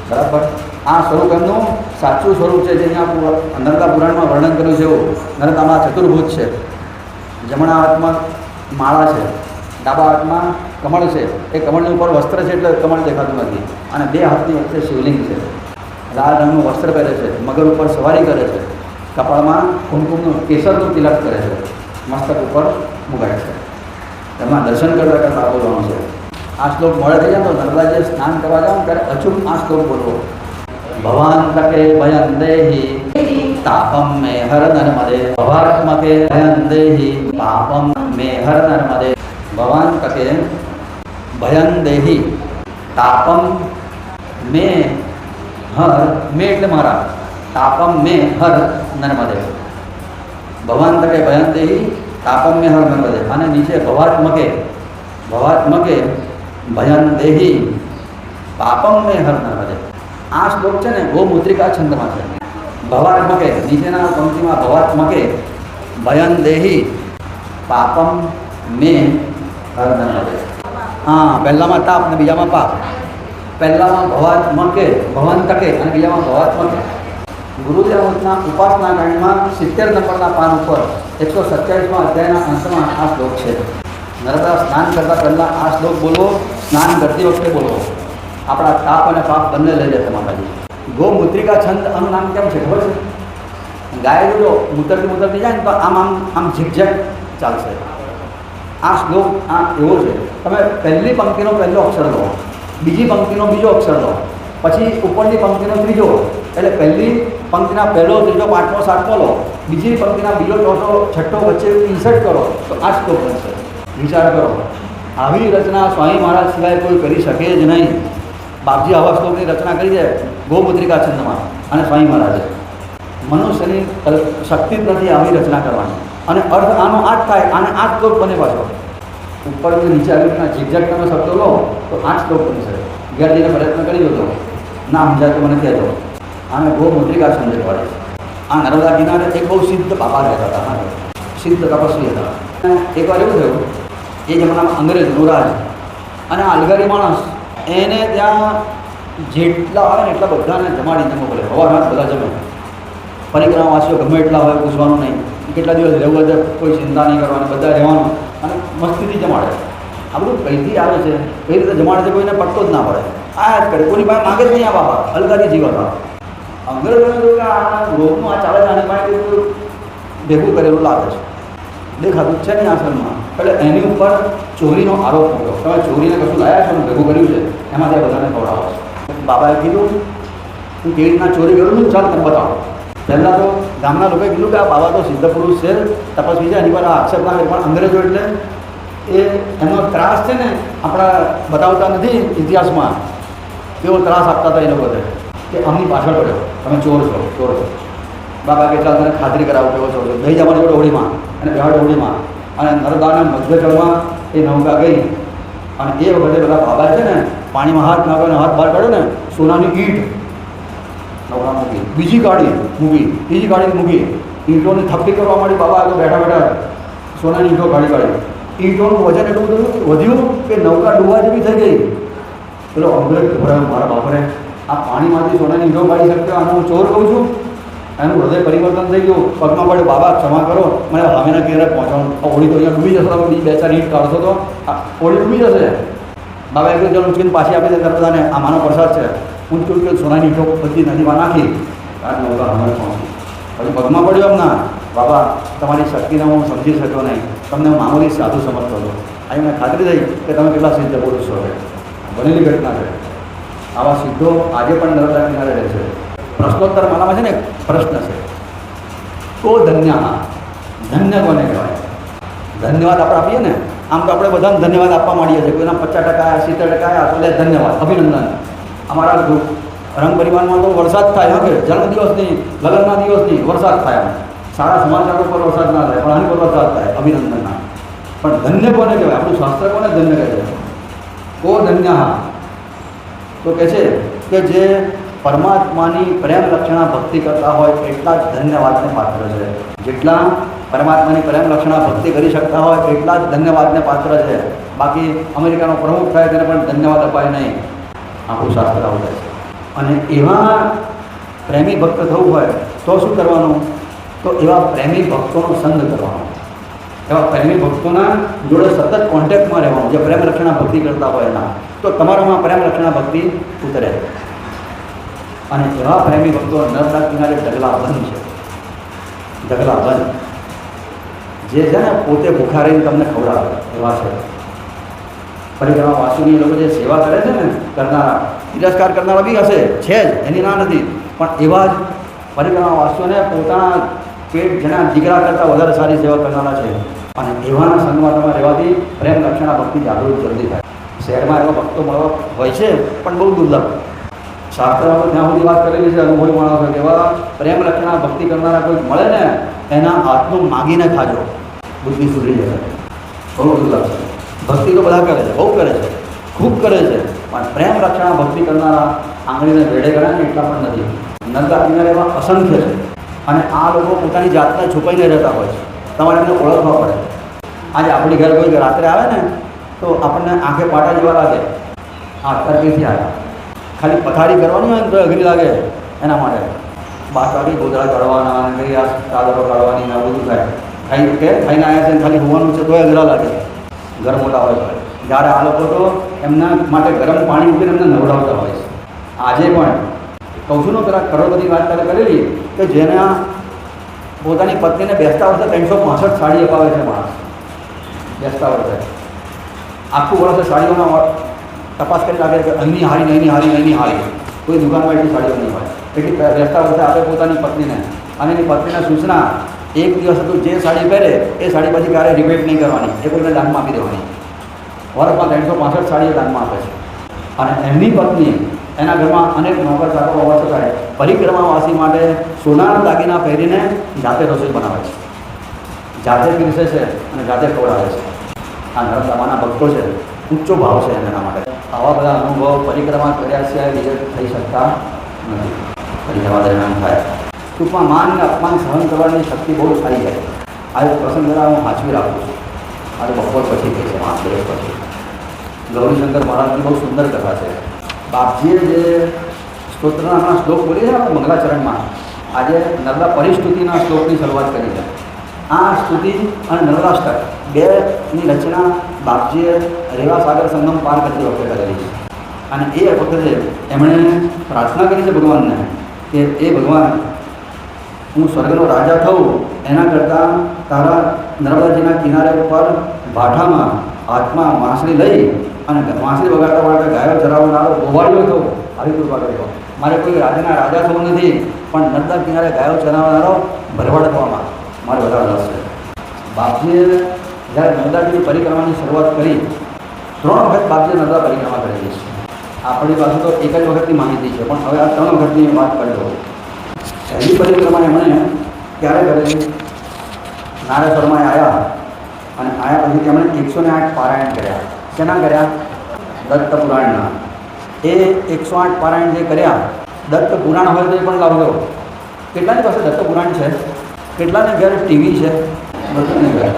બરાબર, આ સ્વરૂપ એમનું સાચું સ્વરૂપ છે, જે અહીંયા નર્મદા પુરાણમાં વર્ણન કર્યું છે. એવું નર્મદામાં ચતુર્ભુજ છે. જમણા હાથમાં માળા છે, ડાબા હાથમાં કમળ છે. એ કમળની ઉપર વસ્ત્ર છે એટલે કમળ દેખાતું નથી. અને બે હાથની વચ્ચે શિવલિંગ છે. લાલ રંગનું વસ્ત્ર પહેરે છે, મગર ઉપર સવારી કરે છે, કપાળમાં કુમકુમનું કેસરનું તિલક કરે છે, મસ્તક ઉપર મુગાય છે. એમાં દર્શન કરતાં કરતાં બોલવાનું છે. આ શ્લોક મળે થઈ જાય તો નર્મદાજીએ સ્નાન કરવા જાઓ ત્યારે અચૂક આ શ્લોક બોલવો. ભવાન તકે ભયન દેહી તાપમ મે હર નર્મદે, ભવાત્મકે ભયન દેહી પાપમ મે હર નર્મદે. ભવાન તકે ભયન દેહી તાપમ મે હર, મે એટલે મારા, તાપમ મે હર નર્મદે. ભવાન તકે ભયન દેહી તાપમ મે હર નર્મદે. અને નીચે ભવાત્મકે, ભવાત્મકે ભયન દેહી પાપમ મે હર નર્મદે. આ શ્લોક છે ને ગૌમૂત્રિકા છંદમાં છે. ભવાત્મકે, નીચેના પંક્તિમાં ભવાત્મકે ભયન દેહી પાપમ મે હર નર્મદે. હા, પહેલામાં તાપ અને બીજામાં પાપ. પહેલામાં ભવાત્મકે, ભવન તકે, અને બીજામાં ભવાત્મકે. ગુરુદેવના ઉપાસના કાંડમાં 70 નંબરના પાન ઉપર 127માં અધ્યાયના અંશમાં આ શ્લોક છે. નર્મદા સ્નાન કરતાં પહેલાં આ શ્લોક બોલવો, સ્નાન કરતી વખતે બોલવો. આપણા તાપ અને પાપ બંને લઈ જશે માતાજી. ગૌમૂત્રિકા છંદ આનું નામ કેમ છે ખબર છે? ગાય જો મૂતરતી જાય ને તો આમ આમ આમ ઝીકઝેક ચાલશે. આ શ્લોક આ એવો છે. તમે પહેલી પંક્તિનો પહેલો અક્ષર લો, બીજી પંક્તિનો બીજો અક્ષર લો, પછી ઉપરની પંક્તિનો ત્રીજો, એટલે પહેલી પંક્તિના પહેલો, ત્રીજો, પાંચમો, સાતમો લો, બીજી પંક્તિના બીજો, ચોથો, છઠ્ઠો વચ્ચે ઇન્સર્ટ કરો તો આ શ્લોક બનશે. વિચાર કરો, આવી રચના સ્વામી મહારાજ સિવાય કોઈ કરી શકે જ નહીં. બાપજી આવા શ્લોકની રચના કરી છે ગૌમૂત્રિકા છંદમાં, અને સ્વામી મહારાજે. મનુષ્યની શક્તિ જ નથી આવી રચના કરવાની. અને અર્થ આનો આ જ થાય, આને આ જ શ્લોક બને પાછો. ઉપર નીચે આવી રીતના ઝીકઝેક તમે શબ્દો લો તો આ જ શ્લોક બની શકે. ઘેર જઈને પ્રયત્ન કરી દો, ના સમજાય તો મને કહેજો. આને ગૌમૂત્રિકા છંદ કહેવાય છે. આ નર્મદા કિનારે એક બહુ સિદ્ધ બાબા રહેતા હતા. સિદ્ધ તપસ્વી હતા. એકવાર એવું થયું, એ જમાનામાં અંગ્રેજ નોરાજ અને આ અલગારી માણસ, એને ત્યાં જેટલા આવે ને એટલા બધાને જમાડી જમવું પડે. હવાના બધા જમે. પરિક્રમાવાસીઓ ગમે એટલા હોય, પૂછવાનું નહીં. કેટલા દિવસ રહેવું હોય, કોઈ ચિંતા નહીં કરવાની, બધા રહેવાનું અને મસ્તીથી જમાડે. આ બધું કઈથી આવે છે, કઈ રીતે જમાડે છે, કોઈને પડતો જ ના પડે. આ જ કરે, કોઈની પાસે માગે જ નહીં. આ બાબા અલગારી જીવન અંગ્રેજોને જોયું કે આ રોગનું આ ચાલે છે, આની પાસે ભેગું કરેલું લાગે છે, દેખાતું જ છે નહીં આશ્રમમાં. એટલે એની ઉપર ચોરીનો આરોપ મૂક્યો. તમે ચોરીને કશું લાયા છો ને ભેગું કર્યું છે, એમાં ત્યાં બધાને ખવડાવો છો. બાબાએ કીધું હું કેવી રીતના ચોરી કરું છું, ચાલ તમે બતાવો. પહેલાં તો ગામના લોકોએ કીધું કે આ બાબા તો સિદ્ધ પુરુષ છે, તપસ્વી છે, એની પર આ આક્ષેપ ના કરે. પણ અંગ્રેજો એટલે એ એનો ત્રાસ છે ને આપણા બતાવતા નથી ઇતિહાસમાં, કેવો ત્રાસ આપતા હતા એ લોકોને કે આમની પાછળ પડ્યો, તમે ચોર છો, ચોર છો. બાબા કેટલા તને ખાતરી કરાવો કેવો ચોર છો. બે જવાની જોડે હોળીમાં અને બેહાડ હોળીમાં અને નર્મદાના મધ્યજળમાં એ નૌકા ગઈ. અને એ વખતે બધા બાબા છે ને પાણીમાં હાથ નાખ્યો, હાથ બહાર કાઢ્યો ને સોનાની ઈંટ નૌકા મૂકી, બીજી ગાડી મૂકી, ત્રીજી ગાડી મૂકી, ઈંટોની થપ્પી કરવા માંડી. બાબા આગળ બેઠા બેઠા સોનાની ઈંટો કાઢી. ઈંટોનું વજન એટલું બધું વધ્યું કે નૌકા ડૂબવા જેવી થઈ ગઈ. પેલો અંગ્રેજ ભરાયો, મારા બાપરે આ પાણીમાંથી સોનાની ઈંટો કાઢી શકતો, આનો હું ચોર કહું છું. એનું હૃદય પરિવર્તન થઈ ગયું. પગમાં પડે, બાબા ક્ષમા કરો, મને હામેના કિનારે પહોંચવાનું. હોળી તો અહીંયા ડૂબી જશે, તમે બે ચાર ઈંટ કાઢશો તો આ હોળી ડૂબી જશે. બાબા એક જણ ઉચકીને પાછી આપી દે નર્મદાને, આ માનો પ્રસાદ છે. ઊંચું કે સોનાની ઈંટો બધી નદીમાં નાખી, આ નૌકા હમણાં પહોંચી. પછી પગમાં પડ્યો એમના, બાબા તમારી શક્તિને હું સમજી શક્યો નહીં, તમને હું મામૂલી સાધુ સમજતો હતો. અહીં મને ખાતરી થઈ કે તમે કેટલા સિદ્ધ પુરુષો છે. બનેલી ઘટના છે. આવા સિદ્ધો આજે પણ નર્મદા કિનારે રહે છે. પ્રશ્નોત્તર માલામાં છે ને એક પ્રશ્ન છે, તો ધન્ય, ધન્ય કોને કહેવાય? ધન્યવાદ આપણે આપીએ ને, આમ તો આપણે બધાને ધન્યવાદ આપવા માંડીએ છીએ. કોઈના 50%, 70% તો લે ધન્યવાદ, અભિનંદન. અમારા રંગ પરિવારમાં તો વરસાદ થાય, હવે જન્મદિવસની, લગ્નના દિવસની વરસાદ થાય. સારા સમાચારો પર વરસાદ ના થાય, પણ આની પર વરસાદ થાય, અભિનંદનના. પણ ધન્ય કોને કહેવાય? આપણું શાસ્ત્ર કોને ધન્ય કહે છે? કો ધન્ય તો કહે છે કે જે પરમાત્માની પ્રેમ લક્ષણા ભક્તિ કરતા હોય એટલા જ ધન્યવાદને પાત્ર છે. જેટલા પરમાત્માની પ્રેમ લક્ષણા ભક્તિ કરી શકતા હોય એટલા જ ધન્યવાદને પાત્ર છે. બાકી અમેરિકાનો પ્રમુખ થાય તેને પણ ધન્યવાદ અપાય નહીં. આપણું શાસ્ત્ર આવું છે. અને એવા પ્રેમી ભક્ત થવું હોય તો શું કરવાનું? તો એવા પ્રેમી ભક્તોનો સંગ કરવાનો. એવા પ્રેમી ભક્તોના જોડે સતત કોન્ટેક્ટમાં રહેવાનું, જે પ્રેમ લક્ષણા ભક્તિ કરતા હોય એના. તો તમારામાં પ્રેમ લક્ષણા ભક્તિ ઉતરે. અને એવા પ્રેમી ભક્તો નર્મદા કિનારે ઢગલાબંધ છે. ઢગલાબંધ જે છે ને પોતે ભૂખા રહીને તમને ખવડાવે એવા છે. પરિક્રમા વાસુની લોકો જે સેવા કરે છે ને કરનારા, તિરસ્કાર કરનારા બી હશે, છે જ, એની ના નથી. પણ એવા જ પરિક્રમા વાસીઓને પોતાના પેટ જેના દીકરા કરતાં વધારે સારી સેવા કરનારા છે. અને એવાના સંગમાં તમે રહેવાથી પ્રેમ લક્ષણા ભક્તિ જાગૃત જલ્દી થાય. શહેરમાં એવા ભક્તો મળવા હોય છે પણ બહુ દુર્લભ. શાસ્ત્રમાં ત્યાં સુધી વાત કરેલી છે, અનુભવી માણસો એવા પ્રેમ લક્ષણા ભક્તિ કરનારા કોઈ મળે ને એના હાથનું માગીને ખાજો, બુદ્ધિ સુધરી જશે. બહુ દુર્લભ છે. ભક્તિ તો બધા કરે છે, બહુ કરે છે, ખૂબ કરે છે, પણ પ્રેમ લક્ષણા ભક્તિ કરનારા આંગળીને વેડે ગણાય ને એટલા પણ નથી. નર્મદા કિનારે એવા અસંખ્ય છે. અને આ લોકો પોતાની જાતને છુપાઈને રહેતા હોય છે. તમારે એમને ઓળખવા પડે. આજે આપણી ઘરે કોઈ રાત્રે આવે ને તો આપણને આંખે પાટા જેવા લાગે. આ અત્યારે ક્યાંથી આવ્યા? ખાલી પથારી કરવાની હોય ને તો અઘરી લાગે. એના માટે બાકી ગોદડા કાઢવાના અને કઈ આ ચાદરો કાઢવાની ને બધું થાય. ખાઈને આવ્યા છે ખાલી હોવાનું છે તોય અઘરા લાગે, ઘર મોટા હોય તો. જ્યારે આ લોકો તો એમના માટે ગરમ પાણી મૂકીને એમને નવડાવતા હોય છે. આજે પણ કહું છું ને પેલા કરોડપતિ વાત કરેલી કે જેના પોતાની પત્નીને બેસતા વર્ષે 365 સાડી અપાવે છે માણસ. બેસતા વર્ષે આખું વર્ષે સાડીઓમાં તપાસ કરી લાગે કે અહીંની હારી અહીંની હારી અહીંની હારી, કોઈ દુકાનમાં એટલી સાડીઓ નહીં હોય. એટલી બેસતા વર્ષે આપે પોતાની પત્નીને, અને એની પત્નીને સૂચના એક દિવસ હતું જે સાડી પહેરે એ સાડી પછી ક્યારેય રિપીટ નહીં કરવાની, એ કોઈને દાનમાં આપી દેવાની. વર્ષમાં 365 સાડીઓ દાનમાં આપે છે. અને એમની પત્ની એના ઘરમાં અનેક નોકર ચાકરો હોવા છતાં પરિક્રમાવાસી માટે સોનાના દાગીના પહેરીને જાતે રસોઈ બનાવે છે, જાતે પીરસે છે અને જાતે ખવડાવે છે. આ નર્મદામાના ભક્તો છે, ઊંચો ભાવ છે એના માટે. આવા બધા અનુભવ પરિક્રમા કર્યા સિવાય બીજે થઈ શકતા નથી. પરિક્રમા દરમિયાન થાય. ટૂંકમાં માન અને અપમાન સહન કરવાની શક્તિ બહુ સારી છે. આ એક પ્રસંગ જરા હું વાંચવી રાખું છું. આજે બપોર પછી કહે છે, 5 દિવસ પછી. ગૌરીશંકર મહારાજની બહુ સુંદર કથા છે. બાપજીએ જે સ્તોત્રના આપણા શ્લોક બોલીએ છે આપણે મંગલાચરણમાં, આજે નર્મદા પરિસ્તુતિના શ્લોકની શરૂઆત કરી છે. આ સ્તુતિ અને નર્મદાષ્ટક બેની રચના બાપજીએ રેવા સાગર સંગમ પાર કરતી વખતે કરેલી છે. અને એ વખતે એમણે પ્રાર્થના કરી છે ભગવાનને કે એ ભગવાન, હું સ્વર્ગનો રાજા થઉં એના કરતાં તારા નર્મદાજીના કિનારે ઉપર ભાઠામાં હાથમાં વાંસળી લઈ અને વાંસળી વગાડતા માટે ગાયો ચરાવનારો ગોવાળિયો થયો, આવી કૃપા કર્યો. મારે કોઈ રાજાના રાજા થવું નથી, પણ નર્મદા કિનારે ગાયો ચરાવનારો ભરવાડ થવામાં મારે વધારે રસ છે. બાપજીએ જ્યારે નર્મદાજીની પરિક્રમાની શરૂઆત કરી, 3 વખત બાપજીએ નર્મદા પરિક્રમા કરેલી છે. આપણી પાસે તો એક જ વખતની માહિતી છે, પણ હવે આ 3 વખતની વાત કરી દઉં. પહેલી પરિક્રમા એમણે ક્યારે કરેલી? નારેશ્વરમાં આવ્યા અને આવ્યા પછી તેમણે 108 પારાયણ કર્યા. શેના કર્યા? દત્ત પુરાણના. એ 108 પારાયણ જે કર્યા, દત્ત પુરાણ હોય તો એ પણ લાવજો. કેટલાની પાસે દત્ત પુરાણ છે? કેટલાને ઘેર ટીવી છે? બધાને ઘેર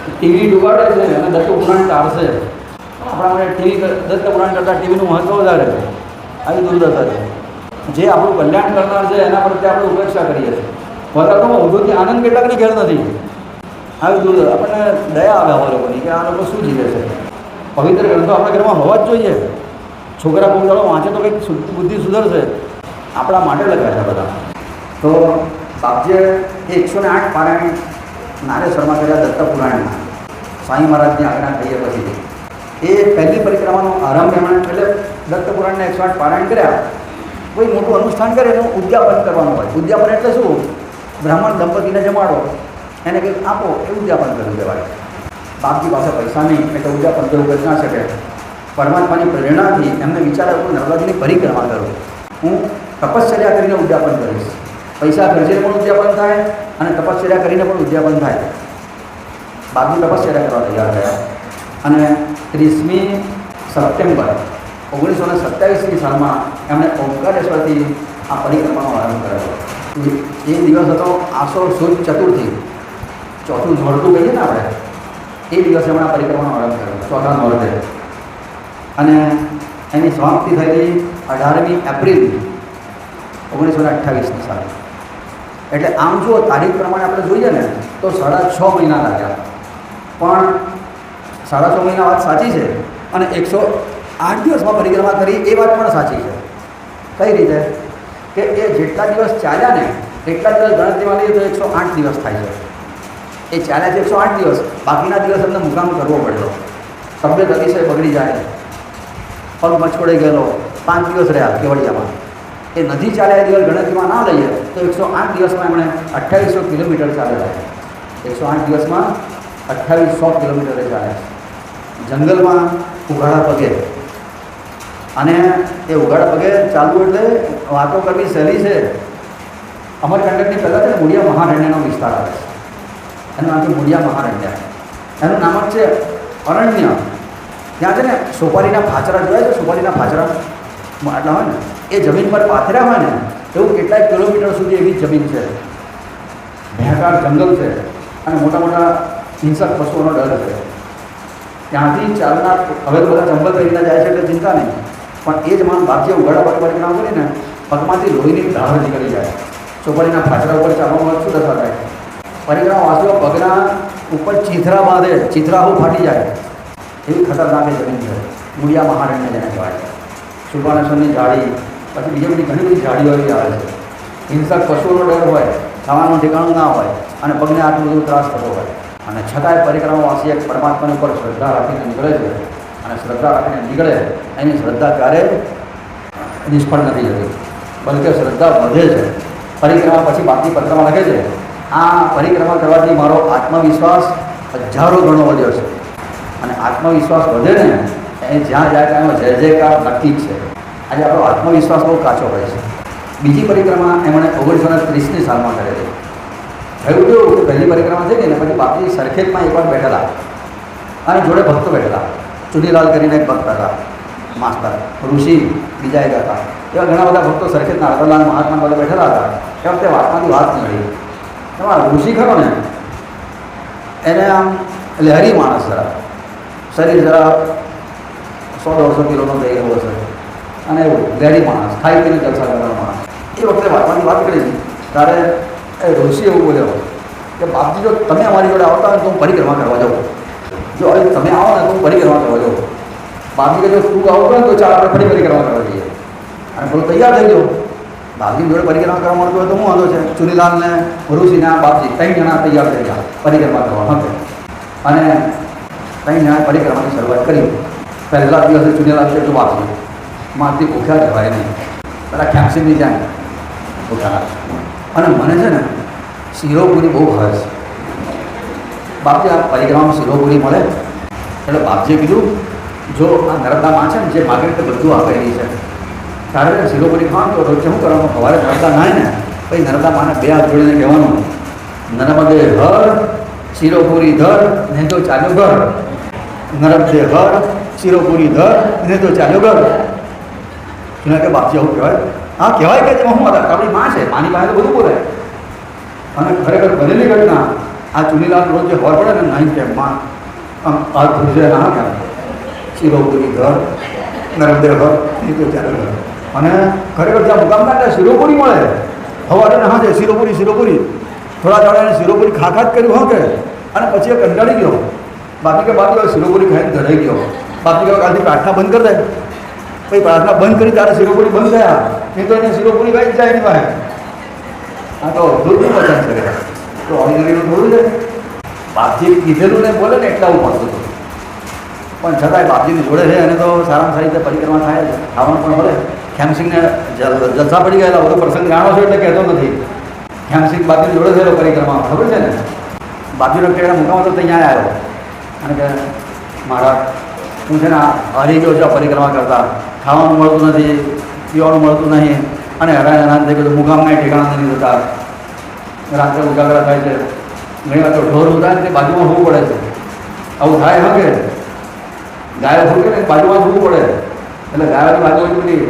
ટીવી ડુબાડે છે અને દત્ત પુરાણ ટાળશે. આપણા માટે ટીવી દત્ત પુરાણ કરતાં ટીવીનું મહત્ત્વ વધારે છે. આવી દુર્દશા છે. જે આપણું કલ્યાણ કરનાર છે એના પ્રત્યે આપણે ઉપેક્ષા કરીએ છીએ. વરસાદમાં વધુથી આનંદ કેટલાકની ઘેર નથી. આવી દુર્દશા આપણને દયા આવે આવા લોકોની કે આ લોકો શું જીવે છે. પવિત્ર ગ્રંથો આપણા ઘરમાં હોવા જ જોઈએ. છોકરા બહુ ચાલો વાંચે તો કંઈક બુદ્ધિ સુધરશે. આપણા માટે લખાય છે બધા. તો બાપજીએ 108 પારાયણ નારેશ્વરમાં કર્યા દત્ત પુરાણના, સાંઈ મહારાજની આજ્ઞા થઈએ પછી. એ પહેલી પરિક્રમાનો આરંભ એમણે એટલે દત્ત પુરાણના 108 પારાયણ કર્યા. કોઈ મોટું અનુષ્ઠાન કરે એનું ઉદ્યાપન કરવાનું હોય. ઉદ્યાપન એટલે શું? બ્રાહ્મણ દંપતીને જમાડો, એને કંઈક આપો, એ ઉદ્યાપન કરવું કહેવાય. બાપજી પાસે પૈસા નહીં એટલે ઉદ્યાપન કરવું કરી ના શકે. પરમાત્માની પ્રેરણાથી એમને વિચાર આવ્યો કે નર્મદાજીની પરિક્રમા કરું, હું તપશ્ચર્યા કરીને ઉદ્યાપન કરીશ. પૈસા ખર્ચીને પણ ઉદ્યાપન થાય અને તપશ્ચર્યા કરીને પણ ઉદ્યાપન થાય. બાપજી તપશ્ચર્યા કરવા તૈયાર થયા અને 30મી સપ્ટેમ્બર 1927ની સાલમાં એમણે ઓમકારેશ્વરથી આ પરિક્રમાનો આરંભ કર્યો. એ દિવસ હતો આસો સુદ ચતુર્થી, ચોથું નોરતું કહીએ ને આપણે, એ દિવસે એમણે આ પરિક્રમાનો આરંભ કર્યો, ચોથા નોરતે. અને એની સમાપ્તિ થયેલી 18મી એપ્રિલ 1928ની સાલ. એટલે આમ જો તારીખ પ્રમાણે આપણે જોઈએ ને તો 6.5 મહિના લાગ્યા. પણ 6.5 મહિના વાત સાચી છે અને 108 દિવસમાં પરિક્રમા કરી એ વાત પણ સાચી છે. કઈ રીતે? કે એ જેટલા દિવસ ચાલ્યા ને એટલા દિવસ ગણતરીમાં લઈએ તો 108 દિવસ થાય છે. એ ચાલ્યા છે 108 દિવસ, બાકીના દિવસ અમને મુકામ કરવો પડ્યો. તબિયત અતિશય બગડી જાય, પગ મચકોડાઈ ગયેલો, 5 દિવસ રહ્યા કેવડિયામાં. એ નથી ચાલ્યા એ દિવસ ગણતરીમાં ના લઈએ તો 108 દિવસમાં એમણે 2800 કિલોમીટર ચાલેલા. 108 દિવસમાં 2800 કિલોમીટરે ચાલ્યા. જંગલમાં ઉઘાડા પગે, અને એ ઉઘાડા પગે ચાલવું એટલે વાતો કરવી સહેલી છે. અમરકંટકની પહેલાં છે ને મૂળિયા મહારણ્યનો વિસ્તાર આવે છે. એનું નામ છે મૂળિયા મહારણ્ય. એનું નામ જ છે અરણ્ય. ત્યાં છે ને સોપારીના ફાચરા જોયા છે? સોપારીના ફાચરા આટલા હોય ને, એ જમીન પર પાથર્યા હોય ને એવું કેટલાય કિલોમીટર સુધી એવી જમીન છે. ભેંકાર જંગલ છે અને મોટા મોટા હિંસક પશુઓનો ડર છે. ત્યાંથી ચાલનાર, હવે તો બધા ચંબલ કરીને જાય છે એટલે ચિંતા નહીં, પણ એ જ માન બાપજીએ ઉઘાડા પગ પરિક્રમા કરીને પગમાંથી લોહીની ધાર નીકળી જાય. સોપારીના ફાચરા ઉપર ચાલવામાં શું દશા થાય? પરિક્રમા વાસીઓ પગના ઉપર ચીથરા બાંધે, ચીથરાહુ ફાટી જાય એવી ખતરનાક જમીન છે. મૂળિયા મહારણ્ય જેને કહેવાય. સુભાનેશ્વરની જાળી પછી બીજી બધી ઘણી બધી ઝાડીઓ એવી આવે છે. હિંસક પશુઓનો ડર હોય, ખાવાનું ઠેકાણું ના હોય અને પગને આટલું બધું ત્રાસ થતો હોય, અને છતાંય પરિક્રમાવાસી એક પરમાત્માની ઉપર શ્રદ્ધા રાખીને નીકળે છે. અને શ્રદ્ધા રાખીને નીકળે એની શ્રદ્ધા ક્યારેય નિષ્ફળ નથી જતી, બલકે શ્રદ્ધા વધે છે. પરિક્રમા પછી બાકી પત્રમાં લખે છે, આ પરિક્રમા કરવાથી મારો આત્મવિશ્વાસ હજારો ગણો વધ્યો છે. અને આત્મવિશ્વાસ વધે ને એ જ્યાં જાય ત્યાં એનો જય જયકાર નક્કી જ છે. આજે આપણો આત્મવિશ્વાસ બહુ કાચો હોય છે. બીજી પરિક્રમા એમણે 1930ની સાલમાં કરેલી. થયું કેવું કે પહેલી પરિક્રમા થઈ ગઈ ને પછી બાપજી સરખેજમાં એકવાર બેઠેલા અને જોડે ભક્તો બેઠેલા. ચુનીલાલ કરીને એક ભક્ત હતા, માસ્ટર ઋષિ બીજા એક હતા. એવા ઘણા બધા ભક્તો સરખેજના હરદલાલ મહાત્મા બધા બેઠેલા હતા. એ વખતે વાતમાંથી વાત નીકળી, એમાં ઋષિ ખરો ને એને આમ લહેરી માણસ જરા, શરીર જરા 100-150 કિલોનો થઈ ગયો હશે અને એવું લહેરી માણસ, ખાઈ પીને જલસા કરવાનો માણસ. એ વખતે વાતમાંથી વાત નીકળી ત્યારે એ ઋષિ એવું બોલ્યો કે બાપજી જો તમે અમારી જોડે આવતા હોય તો હું પરિક્રમા કરવા જાઉં. જો હવે તમે આવો ને તો હું પરિક્રમા કરવા જાઉં. બાપજી કે જો તું આવું ને તો ચાલ આપણે ફરી પરિક્રમા કરવા જઈએ. અને બોલો તૈયાર થઈ ગયો. બાપજી જોડે પરિક્રમા કરવા મળતું હોય તો હું વાંધો છે. ચુનીલાલને ઋષિને બાપજી 3 જણા તૈયાર થઈ ગયા પરિક્રમા કરવા માટે. અને 3 જણા પરિક્રમાની શરૂઆત કરી. પહેલા દિવસે ચુનીલાલ કે જો બાપજી મારથી ભૂખ્યા જવાય નહીં, પેલા ખ્યામસિંહની જેમ ભૂખ્યા. અને મને છે ને શીરોપુરી બહુ ભાવે છે. બાપજી આ પરિક્રમામાં શીરોપુરી મળે? એટલે બાપજીએ કીધું જો આ નર્મદા માં છે ને જે માગે તે બધું આપેલી છે, તારે શીરોપુરી ખાવાનું તો રોજ શું કરવાનું? સવારે નર્મદા નાય ને પછી નર્મદા માને 2 હાથ જોડીને કહેવાનું, નર્મદે હર શીરોપુરી ધર ને તો ચાલ્યો ઘર. નર્મદે હર શીરોપુરી ધર ને તો ચાલ્યો ઘર. શું કે બાપજી આવું કહેવાય? હા કહેવાય કે જેમાં હું હતા આપણી માં છે, માની પાસે તો બધું બોલાય. અને ખરેખર બનેલી ઘટના આ ચુનીલાલ રોજ જે ખબર પડે ને નહીં કે માં આ ખુરશે ના કેમ શિરોપુરી ઘર નર્મદે ઘર એ તો ચાલે ઘર. અને ખરેખર જ્યાં મુકામ કાઢે શિરોપુરી મળે. સવારે ના છે શિરોપુરી થોડા દાડા શિરોપુરી ખા જ કર્યું હા કે. અને પછી એ કંટાળી ગયો. બાકી કે બાકી શિરોપુરી ખાઈને ધરાઈ ગયો. બાકી કે કાલથી પ્રાર્થના બંધ કરી દે. પછી પ્રાર્થના બંધ કરી ત્યારે શિરોપુરી બંધ થયા. નહીં તો એને શિરોપુરી વાઈ જ જાય એની પાસે. આ તો દૂરનું વચન છે, તો ઓર્ડિનરીનું થોડું છે. બાપજી કીધેલું ને બોલે ને એટલા હું પડતું હતું. પણ છતાંય બાપજીની જોડે છે અને તો સારામાં સારી રીતે પરિક્રમા થાય છે, ખાવાનું પણ મળે. ખ્યામસિંહને જલસા પડી ગયેલા, બધો પ્રસંગ જાણો છો એટલે કહેતો નથી. ખ્યામસિંહ બાપજીની જોડે થયેલો પરિક્રમા ખબર છે ને. બાપજીનો કેળા મુકામ તો ત્યાં આવ્યો અને કે મારા હું છે ને હારી ગયો છું પરિક્રમા કરતા, ખાવાનું મળતું નથી, પીવાનું મળતું નહીં અને હેરાન થઈ ગયું. મુકામના ઠેકાણા નથી થતા, રાત્રે ઉજાગરા થાય છે. ઘણી વાર તો ઢોર ઉદાય તે બાજુમાં હોવું પડે છે. આવું થાય હા કે ગાયો ભૂકે ને બાજુમાં હોવું પડે. એટલે ગાયોની બાજુ બધી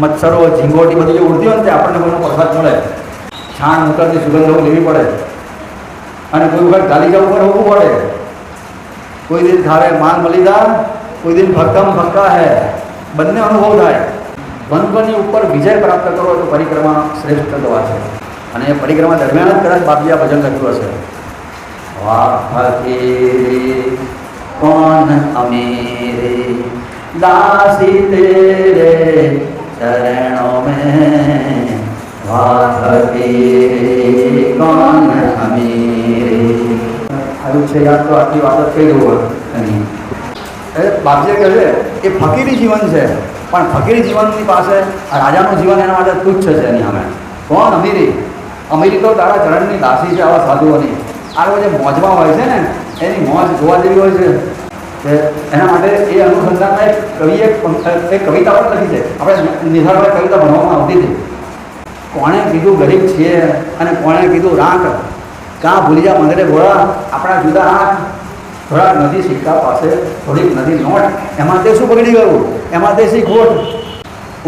મચ્છરો ઝીંગોટી બધી જે ઉડતી હોય ને તે આપણને બધો પ્રસાદ મળે. છાણ મૂતરની સુગંધ લેવી પડે અને કોઈ વખત ગાલીચા ઉપર હોવું પડે. કોઈ દિન ખાવે માન મલિદા, કોઈ દિન ફક્કમ ફક્કા હે. બંને અનુભવ થાય. દ્વંદ્વની ઉપર વિજય પ્રાપ્ત કરો તો પરિક્રમા શ્રેષ્ઠ દવા છે. અને એ પરિક્રમા દરમિયાન જ કદાચ બાપજી આ ભજન લખ્યું હશે. વાહ કોણ અમીરે દાસી તેરે ચરણો મેં, વાહ કોણ અમીરે. આવ્યું છે યાદ તો આટલી વાત જ કહી દઉં. એ બાપજીએ કહે છે એ ફકીરી જીવન છે, પણ ફકીરી જીવનની પાસે રાજાનું જીવન એના માટે તુચ્છ છે. એની અમે કોણ અમીરી? અમીરી તો તારા ચરણની દાસી છે આવા સાધુઓની. આ લોકો જે મોજમાં હોય છે ને એની મોજ જોવા જેવી હોય છે. કે એના માટે એ અનુસંધાનમાં એક કવિએ એક કવિતા પણ લખી છે. આપણે નિશાળમાં કવિતા ભણવામાં આવતી હતી. કોણે કીધું ગરીબ છીએ અને કોણે કીધું રાખ, કાં ભૂલી જા મંદિરે ઘોડા આપણા જુદા આંખ. થોડાક નદી સિક્કા પાસે થોડીક નદી નોટ, એમાં તે શું બગડી ગયું? એમાં તે શી ખોટ?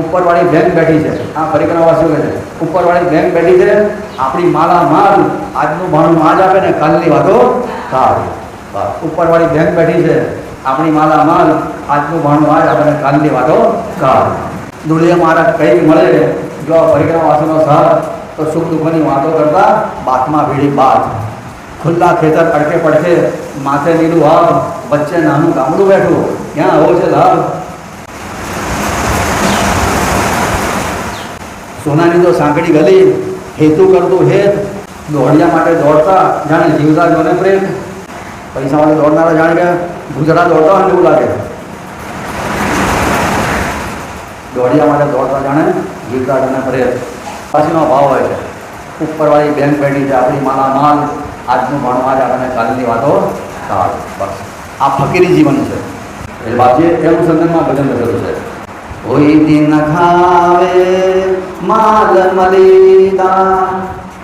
ઉપરવાળી બેંક બેઠી છે. આ પરિક્રમાવાસીઓ કહે છે ઉપરવાળી બેંક બેઠી છે, આપણી માલા માલ આજનું ભાણું આજ આપે ને કાલની વાતો કાલ. ઉપરવાળી બેંક બેઠી છે, આપણી માલા માલ આજનું ભાણું આજ આપે ને કાલની વાતો કાલ. દુનિયા મારા કંઈ મળે જો પરિક્રમાવાસીનો સાથ તો સુખ દુઃખની વાતો કરતા બાતમાં ભીડી બાત. ખુલ્લા ખેતર અડકે પડકે માથે લીલું હાવ, વચ્ચે નાનું ગામડું બેઠું, ત્યાં આવો છે લાભ. સોનાની તો સાંકડી ગલી, હેતુ કરતું હેત, દોડિયા માટે દોડતા જાણે જીવતા જોને પ્રેત. પૈસા માટે દોડનારા જાણે કે ગુજરાત દોડતા હોય ને એવું લાગે. દોડિયા માટે દોડતા જાણે જીવતા જોને પ્રેત. પછીનો ભાવ હોય છે ઉપરવાળી બેંક પેટી છે આપણી માલામાલ, આજનું ભણવા જ આપણને કાલની વાતો ચાલ. બસ આ ફકીરી જીવન છે. એટલે બાપજીએ એ અનુસંધાનમાં ભજન લખેલું છે. કોઈ દિન ખાવે માલ મલિદા,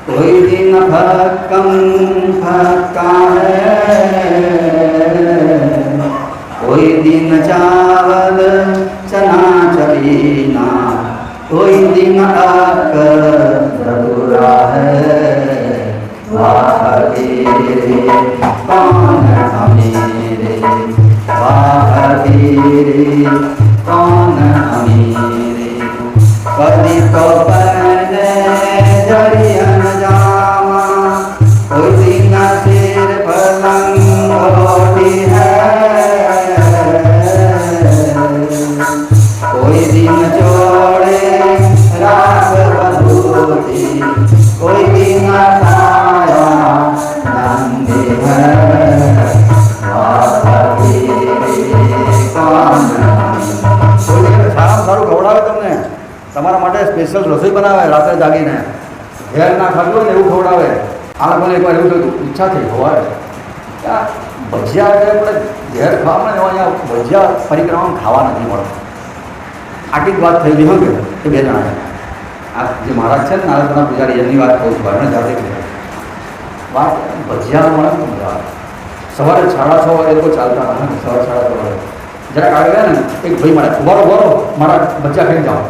કોઈ દિન ભક્કમ ભક્કા હૈ, કોઈ દિન ચાવલ ચના ચબીના, કોઈ દિન અક ધતુરા હૈ. વાહગીરે કૌન અમીરે, વાહગીરે कौन अमीरे, कदी तो पहने जरियन जामा, कोई दिन सिर पलंग होती है, कोई दिन जोड़े राग बधूती, कोई दिन छाया नंदी है. સારામાં સારું ખવડાવે તમને, તમારા માટે સ્પેશિયલ રસોઈ બનાવે રાત્રે જાગીને, ઘેર ના ખાતું હોય ને એવું ખવડાવે. આ લોકોને એકવાર એવું થયું ઈચ્છા થઈ હોય ભજીયા, એટલે આપણે ઘેર ખાવા ને અહીંયા ભજીયા પરિક્રમામાં ખાવા નથી મળે. આટલી જ વાત થયેલી હોય કે બે જણા આ જે મહારાજ છે ને નારદના પૂજારી એમની વાત કહું છું. ભરણે જાતે વાત ભજીયા મળે ને મજા આવે. સવારે 6:30 એ લોકો ચાલતા હતા ને, સવારે 6:30 જરાક આવી ગયા ને એક ભાઈ મળે, ઉભારો ઉભારો મારા બચ્ચા ખાઈ જાઓ.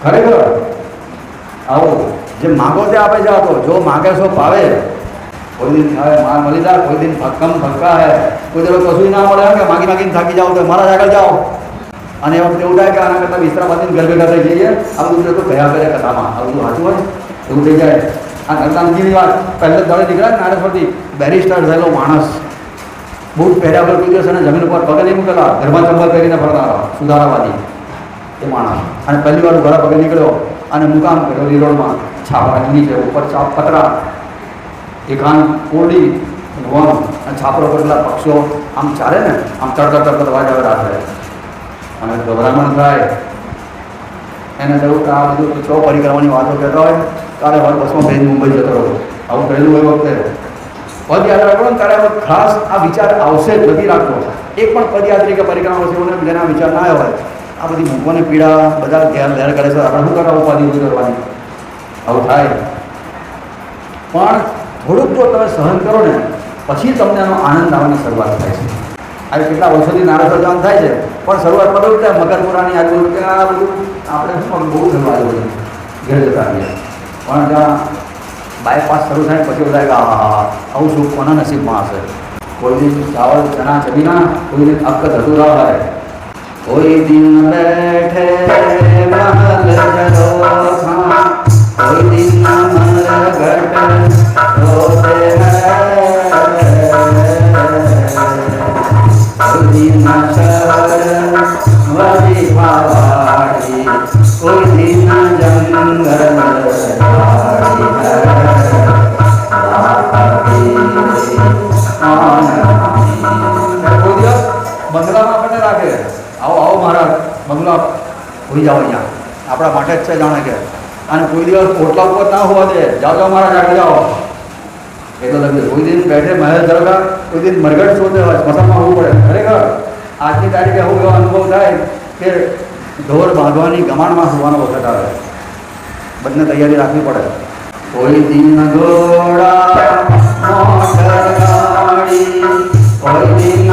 ખરેખર આવો જે માગો તે આપે જાઓ. તો જો માગે છો પાવે. કોઈ દિન ખાવે માર મલિદા, કોઈ દિન ભક્કમ ભક્કા હે. કોઈ દિવસ કશું ના મળે કે માગી માગીને થાકી જાઓ તો મારા આગળ જાઓ. અને એ વખતે એવું થાય કે આના કરતાં બિસ્તરા બાંધીને ઘર ભેગા થઈ જઈએ. આ બધું તો કયા કરે કથામાં આ બધું સાચું હોય એવું થઈ જાય. આ નરદાનજીની વાત પહેલે દળે નીકળ્યા ને નારે પરથી બેરિસ્ટર થયેલો માણસ, બૂટ પહેર્યા વગર કોઈ દિવસ અને જમીન ઉપર પગે નહીં મૂકેલા, ઘરમાં ચંપલ પહેરીને ફરતા સુધારાવાદી એ માણસ. અને પહેલી વાર ઘોડા પગે નીકળ્યો અને મુકામ કર્યો લીરોડમાં. છાપરા નીચે ઉપર છાપ પતરા, એ ખાન કોરડી વન અને છાપરો પર પેલા પક્ષીઓ આમ ચાલે ને આમ તડતર તડતર અવાજ આવે રાત્રે. અને ગભરામણ થાય એને થયું કે આ બધું છ પરિક્રમાની વાતો કહેતા હોય તારે હવે બસમાં બેન મુંબઈ જતો રહો. આવું કહેલું હોય વખતે પદયાત્રા કરો ને ત્યારે ખાસ આ વિચાર આવશે જ, નથી રાખતો. એક પણ પદયાત્રી કે પરિક્રમા છે જેના વિચાર ના આવ્યો હોય આ બધી મૂકવાને પીડા બધા ઘેર લહેર કરે છે, આપણે શું કરવા ઉપાધિ ઊભી કરવાની. આવું થાય. પણ થોડુંક જો તમે સહન કરો ને પછી તમને એનો આનંદ આવવાની શરૂઆત થાય છે. આ કેટલા વર્ષોથી નારાજ જવાનું થાય છે પણ શરૂઆતમાં તો થાય મકરપુરાની આજુ કે આ બધું આપણે શું બહુ ઘણું આવ્યું ઘેર જતા રહીએ. પણ જ્યાં બાયપાસ શરૂ થાય પછી બધા કે આવું સુખ કોના નસીબમાં હશે. કોઈ દિન ચાવલ ચણા ચબીના, કોઈ દિન અક્ક ધતુરા હોય, કોઈ દિન બેઠે મહલ જરોખા, કોઈ દિન મરઘટ રોતે કોઈ દિન શર વરી પાવાડી, કોઈ દિન જંગલ બંગલામાં આપણને રાખે, આવો આવો મહારાજ બંગલા હોઈ જાઓ અહીંયા આપણા માટે જ છે જાણે કે. અને કોઈ દિવસ ઓટલા ઉપર ના હોવા દે, જાઓ જાઓ મહારાજ આગળ જાઓ એ તો લગે. કોઈ દિન બેઠે મહેલ દરગાહ, કોઈ દિન મરઘટ શોધે હોય સ્મશાનમાં હોવું પડે. ખરેખર આજની તારીખે એવું એવો અનુભવ થાય કે ઢોર બાંધવાની ગમાણમાં હોવાનો વખત આવે, બધને તૈયારી રાખવી પડે. કોઈ દિન ઘોડા મોટર ગાડી, કોઈ દિન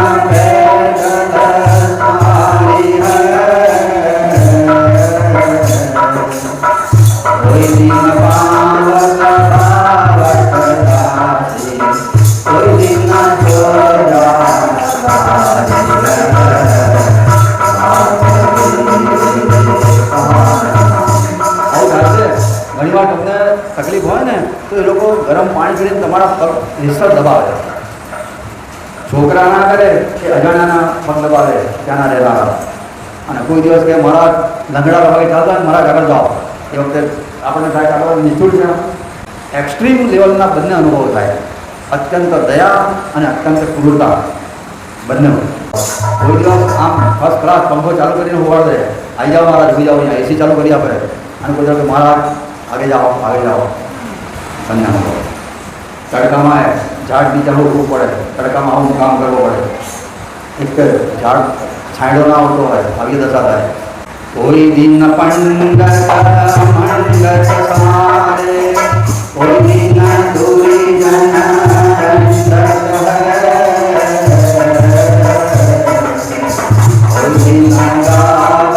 કોઈ દિન કોઈ દિન ઘણી વાર તમને તકલીફ હોય ને તો એ લોકો ગરમ પાણી કરીને તમારા હિસ્સા દબાવે. છોકરા ના કરે કે અજાણ્યાના પગ દબાવે ત્યાંના રહેનારા. અને કોઈ દિવસ કે મારા લંગડા ભાઈ ચાલતા ને મારા આગળ જાઓ, એ વખતે આપણને થાય કે આપણે નિષ્ઠુર છે. એક્સ્ટ્રીમ લેવલના બંને અનુભવો થાય, અત્યંત દયા અને અત્યંત ક્રૂરતા બંને. કોઈ દિવસ આમ ફર્સ્ટ ક્લાસ પંખો ચાલુ કરીને હોવાડ દે, આવી જાઓ મહારાજ, હોઈ જાઓ, અહીંયા એસી ચાલુ કરી આપે, અને કોઈ દિવસ મહારાજ આગે જાઓ બંને અનુભવ. તડકામાં ઝાડ નીચે ઉભવું પડે, તડકામાં આવું કામ કરવું પડે, એક ઝાડ છાંયડો ના આવતો હોય, આવી દશા થાય. કોઈ દિન પંડત મંડત સમારે, કોઈ દિન દુરી જન કોઈ દિન ગાવત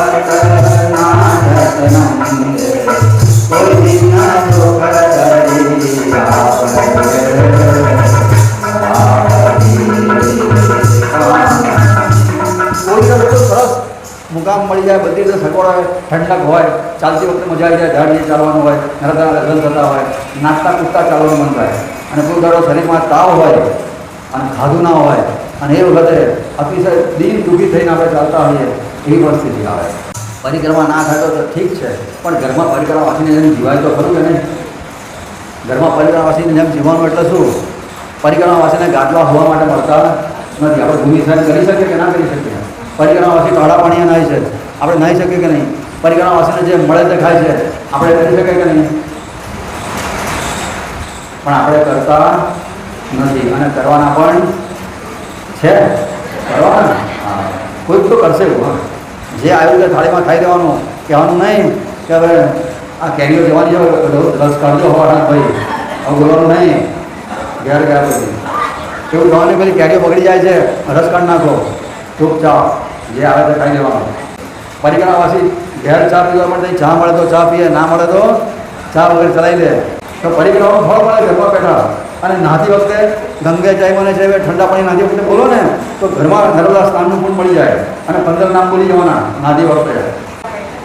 નાદત નંદે, કોઈ દિન દુઃખ કરી સરસ મુકામ મળી જાય, બધી રીતે સગવડ હોય, ઠંડક હોય, ચાલતી વખતે મજા આવી જાય, ઝાડ નીચે ચાલવાનું હોય, નરતા લગ્ન થતા હોય, નાચતા કૂદતા ચાલવાનું મન થાય. અને કોઈ દાડો શરીરમાં તાવ હોય અને ખાધું ના હોય, અને એ વખતે અતિશય દિન દુઃખી થઈને આપણે ચાલતા હોઈએ, એવી પરિસ્થિતિ આવે. પરિક્રમા ના થાય તો ઠીક છે, પણ ઘરમાં પરિક્રમા વાસીને જેમ જીવાય તો ખરું કે નહીં? ઘરમાં પરિક્રમાવાસીને જેમ જીવવાનું એટલે શું? પરિક્રમાવાસીને ગાદલા હોવા માટે મળતા નથી. આપણે ભૂમિ સહન કરી શકીએ કે ના કરી શકીએ? પરિક્રમાવાસી કાળા પાણીએ નાહી છે, આપણે નાહી શકીએ કે નહીં? પરિક્રમાવાસીને જે મળે તે ખાય છે, આપણે કરી શકીએ કે નહીં? પણ આપણે કરતા નથી, અને કરવાના પણ છે. કરવાના હા, કોઈ તો કરશે. જે આવ્યું તે થાળીમાં ખાઈ દેવાનું, કહેવાનું નહીં કે હવે આ કેરીઓ જવાની છે, રસ કાઢજો હોવાના ભાઈ, હવે બોલવાનું નહીં. ઘેર ગયા પછી એવું થવાની, પેલી કેરીઓ પકડી જાય છે, રસ કાઢ નાખો, ચૂપચાપ જે આવે તે ખાઈ દેવાનું. પરિક્રમાવાસી ઘેર ચા પીવા માટે ચા મળે તો ચા પીએ, ના મળે તો ચા વગર ચલાવી દે. તો પરિક્રમાનું ફળ મળે ઘરમાં બેઠા. અને નાહતી વખતે ગંગે જય મને છે, ઠંડા પાણી નાહતી વખતે બોલો ને તો ઘરમાં નર્મદા સ્નાનનું પણ મળી જાય. અને 15 નામ બોલી જવાના નાહતી વખતે.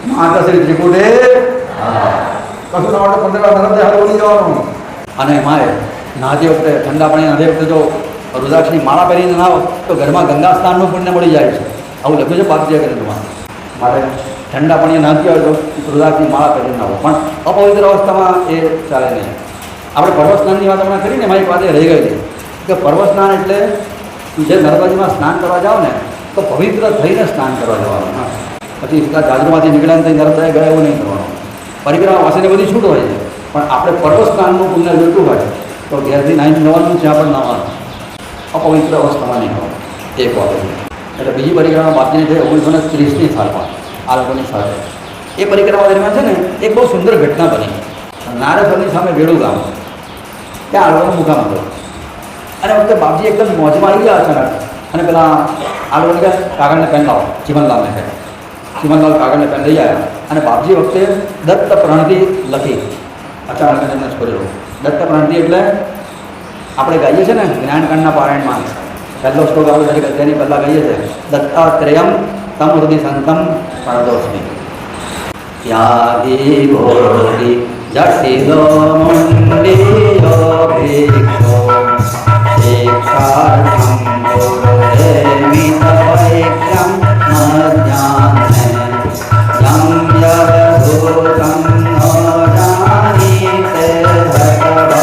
માતા શ્રી ત્રિકુટે કશું ના માટે 15 વાર નર્મદે હાથ બોલી જવાનું. અને એમાં નાહતી વખતે ઠંડા પાણી નાહતી વખતે જો રુદ્રાક્ષની માળા પહેરીને નાહો તો ઘરમાં ગંગા સ્નાનનું પુણ્ય મળી જાય છે. આવું લખ્યું છે બાપજીએ કરીને તમારે. મારે ઠંડા પાણી નાહતી હોય તો રુદ્રાક્ષની માળા પહેરીને નાહો, પણ અપવિત્ર અવસ્થામાં એ ચાલે નહીં. આપણે પર્વ સ્નાનની વાત હમણાં કરીને મારી પાસે રહી ગઈ હતી કે પર્વ સ્નાન એટલે જે નર્મદાજીમાં સ્નાન કરવા જાઓ ને તો પવિત્ર થઈને સ્નાન કરવા જવાનું. પછી જાજરૂમાંથી નીકળ્યા ને નર્મદાએ ગયા એવું નહીં કરવાનું. પરિક્રમાવાસીને બધી છૂટ હોય છે, પણ આપણે પર્વ સ્નાનનું પુણ્ય જોઈતું હોય તો ઘેરથી નાહીને જવાનું, ત્યાં પણ નાવાનું, અપવિત્ર અવસ્થામાં નહીં હોય. એક વાત એટલે બીજી પરિક્રમા બાપજીની છે 1930ની સાલમાં આ લોકોની સાથે. એ પરિક્રમા દરમિયાન છે ને એક બહુ સુંદર ઘટના બની. નારેશ્વરની સામે વેડું ગામ, ત્યાં આ લોકોનો મુકામ હતો. અને વખતે બાપજી એકદમ મોજમાં આવી ગયા અચાનક, અને પેલા આ લોકોને કાગળને પેન લાવો, ચીમનલાલને કહે. ચીમનલાલ કાગળને પેન લઈ આવ્યા, અને બાપજી વખતે દત્ત પ્રણતિ લખી. અચાનક એમને છોડેલો દત્ત પ્રણતિ એટલે આપણે ગાઈએ છીએ ને જ્ઞાનકાંડના પારાયણમાં પહેલો શ્લોક આપણે તેની પહેલાં કહીએ છીએ, દત્તાત્રેયમ તમ હૃદય સંતમ પ્રણતોસ્મી. ત્યાગી ભોગી જટિલો મુંડિયો ભિક્ષો શિક્ષાર્થમ ગુરુદેમિત વૈક્યમ મધ્યાહ્ને યમ યદૂતમ નો જાનીતે ભગવાયો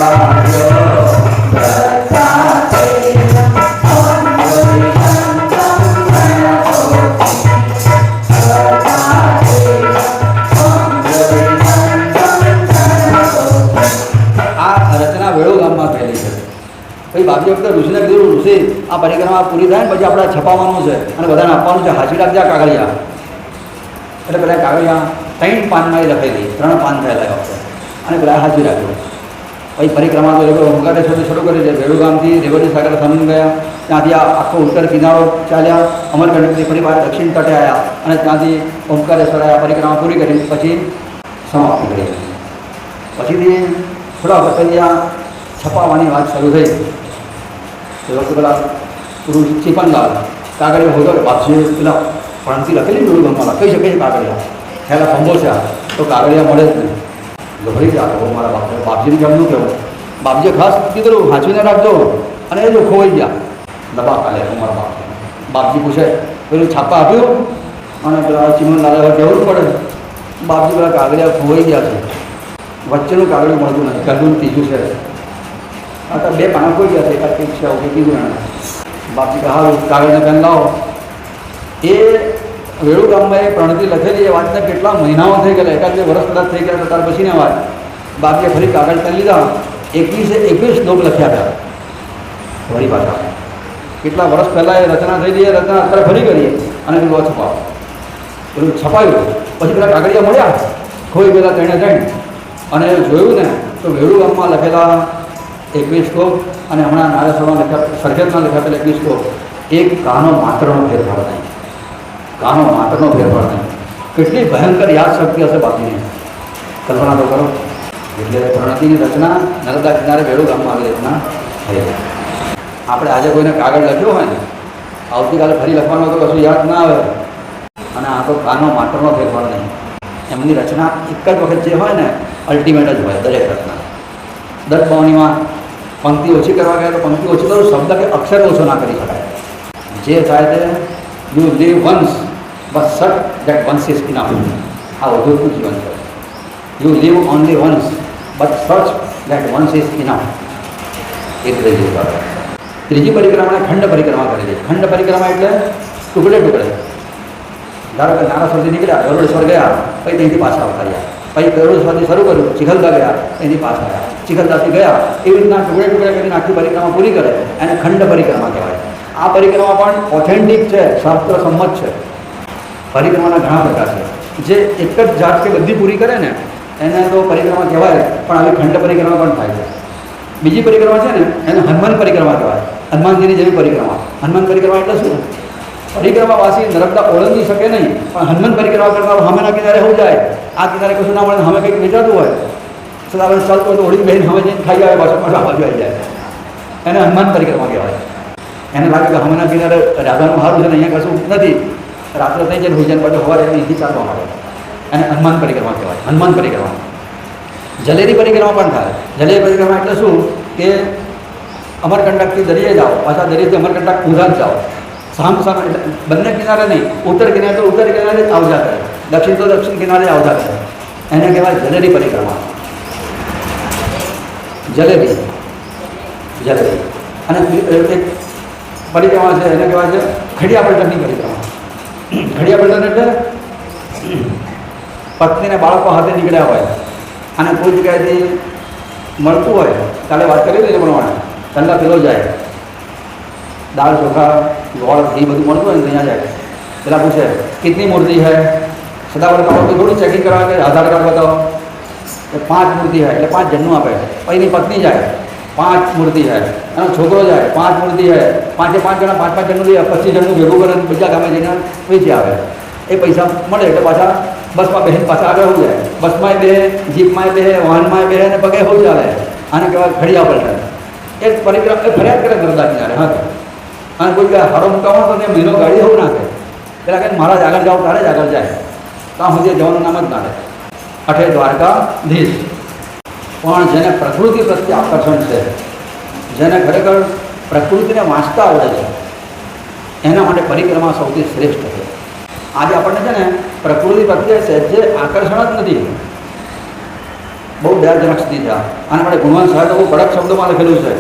પછી બાપજી વખતે ઋષિને કીધું, ઋષિ આ પરિક્રમા પૂરી થાય ને પછી આપણે છપાવવાનું છે અને બધાને આપવાનું છે, હાજરી રાખજે કાગળિયા. એટલે પેલા કાગળિયા 3 પાનમાં એ લખેલી, 3 પાન થયેલા વખતે, અને પેલા હાજરી રાખ્યો. પછી પરિક્રમા તો લોકો ઓમકારેશ્વરથી શરૂ કરી છે. વેડુગામથી રેવતી સાગર સમીન ગયા, ત્યાંથી આખો ઉત્તર કિનારો ચાલ્યા, અમરકંટકથી ફરી વાર દક્ષિણ તટે આવ્યા, અને ત્યાંથી ઓમકારેશ્વર આવ્યા. પરિક્રમા પૂરી કરી પછી સમાપ્તિ કરી. પછીથી થોડા વખત ત્યાં છપાવવાની વાત શરૂ થઈ. એ વખતે પેલા પુરુષ ચીપનલાલ કાગળિયા હોતો કે બાપજીએ પેલા ફણસી લખેલી વેડુગામમાં લખાઈ શકે છે કાગળિયા, ખ્યાલ ખંભો છે તો કાગળિયા મળે જ નહીં. ગભરી જાય હો મારા બાપજીને કેમનું કહેવું. બાપજીએ ખાસ કીધું વાંચીને રાખજો, અને એ જો ખોવાઈ ગયા દબા કાલે મારા બાપજી પૂછે પેલું છાપા આપ્યું, અને પેલા ચીમનલાલે કહેવું પડે બાપજી બધા કાગળિયા ખોવાઈ ગયા છે, વચ્ચેનું કાગળિયું મળતું નથી, પહેલું ત્રીજું છે. આ તો 2 પાના ખોઈ ગયા છે, એકાદ કંઈક છે આવું કીધું એણે. બાપજી કહે હારું કાગળને પેન લાવો. એ વેળુ ગામમાં એ પ્રણતિ લખેલી એ વાતને કેટલા મહિનાઓ થઈ ગયેલા, એકાદ 2 વર્ષ કદાચ થઈ ગયા ત્યાર પછીની વાત. બાપજીએ ફરી કાગળ પેન લીધા, 21 શ્લોક લખ્યા હતા ફરી પાછા. કેટલા વર્ષ પહેલાં એ રચના થઈ ગઈ, એ રચના અત્યારે ફરી કરીએ અને પેલું છપાવ પેલું છપાયું. પછી પેલા કાગળિયા મળ્યા ખોઈ ગયેલા 3 અને જોયું ને તો વેળુ ગામમાં લખેલા 21 શ્લોક અને હમણાં નારેશ્વરમાં લખ્યા, સરખેજમાં લખ્યા પેલા 21 શ્લોક, એક કાનો માત્રનો ફેરફાર નહીં, કાનો માત્રનો ફેરફાર નહીં. કેટલી ભયંકર યાદશક્તિ હશે બાપજીની, કલ્પના તો કરો. એટલે પ્રણતિની રચના નર્મદા કિનારે વેળુ ગામમાં આવી રચના થઈ. આપણે આજે કોઈને કાગળ લખ્યો હોય ને, આવતીકાલે ફરી લખવાનો તો કશું યાદ ના આવે. અને આ તો કાનો માત્રનો ફેરફાર નહીં. એમની રચના એક જ વખત જે હોય ને અલ્ટિમેટ જ હોય દરેક રચના. 10 બાવનીમાં પંક્તિ ઓછી કરવા ગયા તો પંક્તિ ઓછી કરું, શબ્દ કે અક્ષર ઓછો ના કરી શકાય. જે થાય તે you live once but such that once is enough. આ વધુ જીવન છે. You live only once but such that once is enough. એક ત્રીજી વાત. ત્રીજી પરિક્રમાને ખંડ પરિક્રમા કરી છે. ખંડ પરિક્રમા એટલે ટુકડે ટુકડે. ધારો કે નારાશ્વરથી નીકળ્યા, ગરુડેશ્વર ગયા, પછી ત્યાંથી પાછા અવતર્યા, પછી ગરુડેશ્વરથી શરૂ કર્યું, ચિખલદા ગયા, ત્યાંથી પાછા આવ્યા, ચિખલદાથી ગયા. એવી રીતના ટુકડે ટુકડે કરીને આખી પરિક્રમા પૂરી કરે એને ખંડ પરિક્રમા કહેવાય. આ પરિક્રમા પણ ઓથેન્ટિક છે, શાસ્ત્ર સંમત છે. પરિક્રમાના ઘણા પ્રકાર છે. જે એક જ જાત કે બધી પૂરી કરે ને એને તો પરિક્રમા કહેવાય, પણ આવી ખંડ પરિક્રમા પણ થાય છે. બીજી પરિક્રમા છે ને એને હનુમાન પરિક્રમા કહેવાય. હનુમાનજીની જેવી પરિક્રમા. હનુમાન પરિક્રમા એટલે શું? પરિક્રમાવાસી નર્મદા ઓળંગી શકે નહીં, પણ હનુમાન પરિક્રમા કરનારો સામેના કિનારે હોવું જાય. આ કિનારે કશું ના મળે, સામે કંઈક વેચાતું હોય, સદાવર ચાલતું હોય તો ઓળી બહેન સામે જઈને ખાઈ આવે, પાછું બાજુ આવી જાય. એને હનુમાન પરિક્રમા કહેવાય. એને લાગે કે સામેના કિનારે રાધાનું સારું છે ને અહીંયા કશું નથી, રાત્રે થઈ જાય ભોજન પાછું સવારે અહીંથી ચાલવા માંડે. એને હનુમાન પરિક્રમા કહેવાય. હનુમાન પરિક્રમા. જલેરી પરિક્રમા પણ થાય. જલેરી પરિક્રમા એટલે શું કે અમરકંટકથી દરિયે જાઓ, પાછા દરિયેથી અમરકંટક ઊંધા જાઓ, સામ સામે એટલે બંને કિનારે નહીં, ઉત્તર કિનારે તો ઉત્તર કિનારે જ આવજા કરે, દક્ષિણ તો દક્ષિણ કિનારે આવજા કરે. એને કહેવાય જલેરી પરિક્રમા. જલેરી અને એક પરિક્રમા છે એને કહેવાય છે ખડિયા પલટનની પરિક્રમા. ખડિયા પલટન એટલે પત્નીને બાળકો હાથે નીકળ્યા હોય અને કોઈ જગ્યાએથી મળતું હોય, કાલે વાત કરી હતી ને પ્રમાણે ઠંડા પેલો જાય, દાળ ચોખા ગોળ ઘી બધું મળતું હોય ને ત્યાં જાય. પેલા પૂછે કિતની મૂર્તિ है, સદાવર કાઢો તો થોડું ચેકિંગ કરવા કે આધાર કાર્ડ બતાવો, કે 5 મૂર્તિ है એટલે 5 જણનું આપે. પછી એની પત્ની જાય 5 મૂર્તિ है, એનો છોકરો જાય 5 મૂર્તિ है, 5 જણા 5 જણનું લઈ 25 જણનું ભેગું કરે બીજા ગામે જઈને વેચી આવે. એ પૈસા મળે એટલે પાછા બસમાં બેસીને પાછા આગળ હોઈ જાય. બસમાં બે, જીપમાં બે, વાહનમાં બે અને પગે હોઈ ચાલે. આને કહેવાય ખડિયા પલટન. એ પરિક્રમા એ ફરિયાદ કરે નર્મદા કિનારે. હા, અને કોઈ હારો મુકાવો તો તે મહિનો ગાડી હોવું નાખે. પેલા કહે મહારાજ આગળ જાઓ તારે જ આગળ જાય, ત્યાં સુધી જવાનું નામ જ ના રહે. અઠે દ્વારકાધીશ. પણ જેને પ્રકૃતિ પ્રત્યે આકર્ષણ છે, જેને ખરેખર પ્રકૃતિને વાંચતા આવડે છે, એના માટે પરિક્રમા સૌથી શ્રેષ્ઠ છે. આજે આપણને છે ને પ્રકૃતિ પ્રત્યે સહેજે આકર્ષણ જ નથી, બહુ દયાજનક સ્થિતિ છે. આના માટે ગુણવંત સાહેબ બહુ કડક શબ્દોમાં લખેલું છે.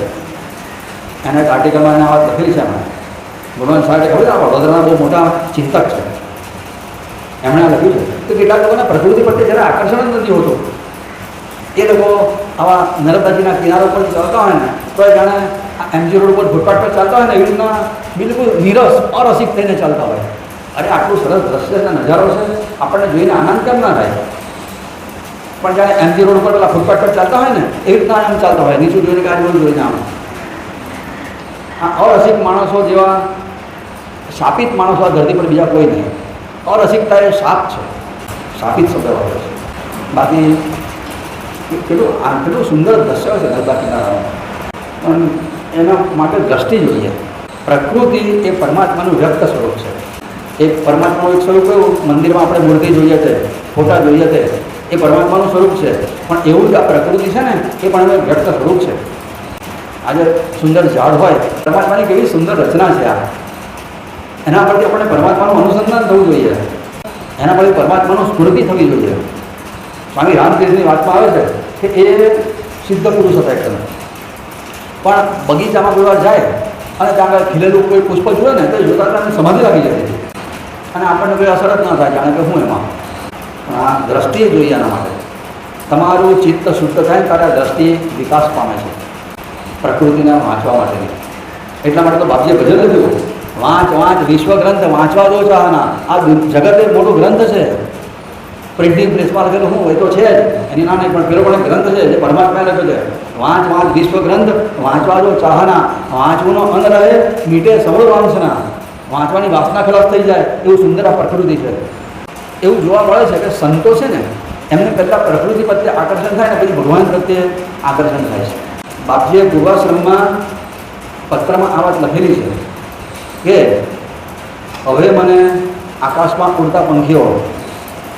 એને એક આર્ટિકલમાં એને વાત લખેલી છે. એમણે ગુણવંત સાહેબે ખબર છે, આપણા વડોદરાના બહુ મોટા ચિંતક છે. એમણે લખ્યું છે કે કેટલાક લોકોને પ્રકૃતિ પ્રત્યે જ્યારે આકર્ષણ જ નથી હોતું. એ લોકો આવા નર્મદાજીના કિનારો પર ચાલતા હોય ને તો એ જાણે MG રોડ ઉપર ફૂટપાથ પર ચાલતા હોય ને એવી રીતના બિલકુલ નિરસ અરસિક થઈને ચાલતા હોય. અરે આટલું સરસ દ્રશ્ય છે, નજારો છે, આપણને જોઈને આનંદ કેમ ના થાય? પણ જ્યારે MG રોડ ઉપર પેલા ફૂટપાથ પર ચાલતા હોય ને એવી રીતના એમ ચાલતા હોય, નીચું જોઈને કે આજુબાજુ જોઈને આમ. આ અરસિક માણસો જેવા શાપિત માણસો આ ધરતી પર બીજા કોઈ નહીં. અરસિકતા એ શાપ છે, શાપિત શબ્દ વાપરે છે. બાકી કેટલું સુંદર દ્રશ્ય છે નર્મદા કિનારામાં, પણ એના માટે દ્રષ્ટિ જોઈએ. પ્રકૃતિ એ પરમાત્માનું વ્યક્ત સ્વરૂપ છે. એ પરમાત્માનું એક સ્વરૂપ કયું? મંદિરમાં આપણે મૂર્તિ જોઈએ છે, ફોટા જોઈએ છે, એ પરમાત્માનું સ્વરૂપ છે. પણ એવું જ આ પ્રકૃતિ છે ને એ પણ એનું વ્યક્ત સ્વરૂપ છે. આજે સુંદર ઝાડ હોય, પરમાત્માની કેવી સુંદર રચના છે આ, એના પરથી આપણે પરમાત્માનું અનુસંધાન થવું જોઈએ. એના પછી પરમાત્માનો સ્મૃતિ થવી જોઈએ. સ્વામી રામકૃષ્ણની વાતમાં આવે છે કે એ સિદ્ધ પુરુષ હતા એકદમ, પણ બગીચામાં કોઈ વાર જાય અને ત્યાં આગળ ખીલેલું કોઈ પુષ્પ જુએ ને તો જોતા એને સમાધિ લાગી જતી હતી અને આપણને કોઈ અસર જ ના થાય, જાણે કે હું એમાં. પણ આ દ્રષ્ટિએ જોઈએ એના માટે. તમારું ચિત્ત શુદ્ધ થાય ત્યારે આ દ્રષ્ટિ વિકાસ પામે છે પ્રકૃતિને વાંચવા માટેની. એટલા માટે તો બાપજીએ ભજન લખ્યું, વાંચ વિશ્વગ્રંથ વાંચવા દો ચાહના. આ જગત એક મોટો ગ્રંથ છે, પ્રિન્ટિંગ પ્રેસમાં લખેલું હું એ તો છે જ, એની નામ નહીં, પણ પેલો પણ એક ગ્રંથ છે જે પરમાત્માએ લખ્યો છે. વાંચ વિશ્વગ્રંથ વાંચવા દો ચાહના. વાંચવાનો અંગ રહે મીટે સૌ વાંસના. વાંચવાની વાસના ખલાસ થઈ જાય એવું સુંદર આ પ્રકૃતિ છે. એવું જોવા મળે છે કે સંતો છે ને એમને પહેલાં પ્રકૃતિ પ્રત્યે આકર્ષણ થાય ને પછી ભગવાન પ્રત્યે આકર્ષણ થાય છે. બાપજીએ પૂર્વાશ્રમમાં પત્રમાં આ વાત લખેલી છે કે હવે મને આકાશમાં ઉડતા પંખીઓ,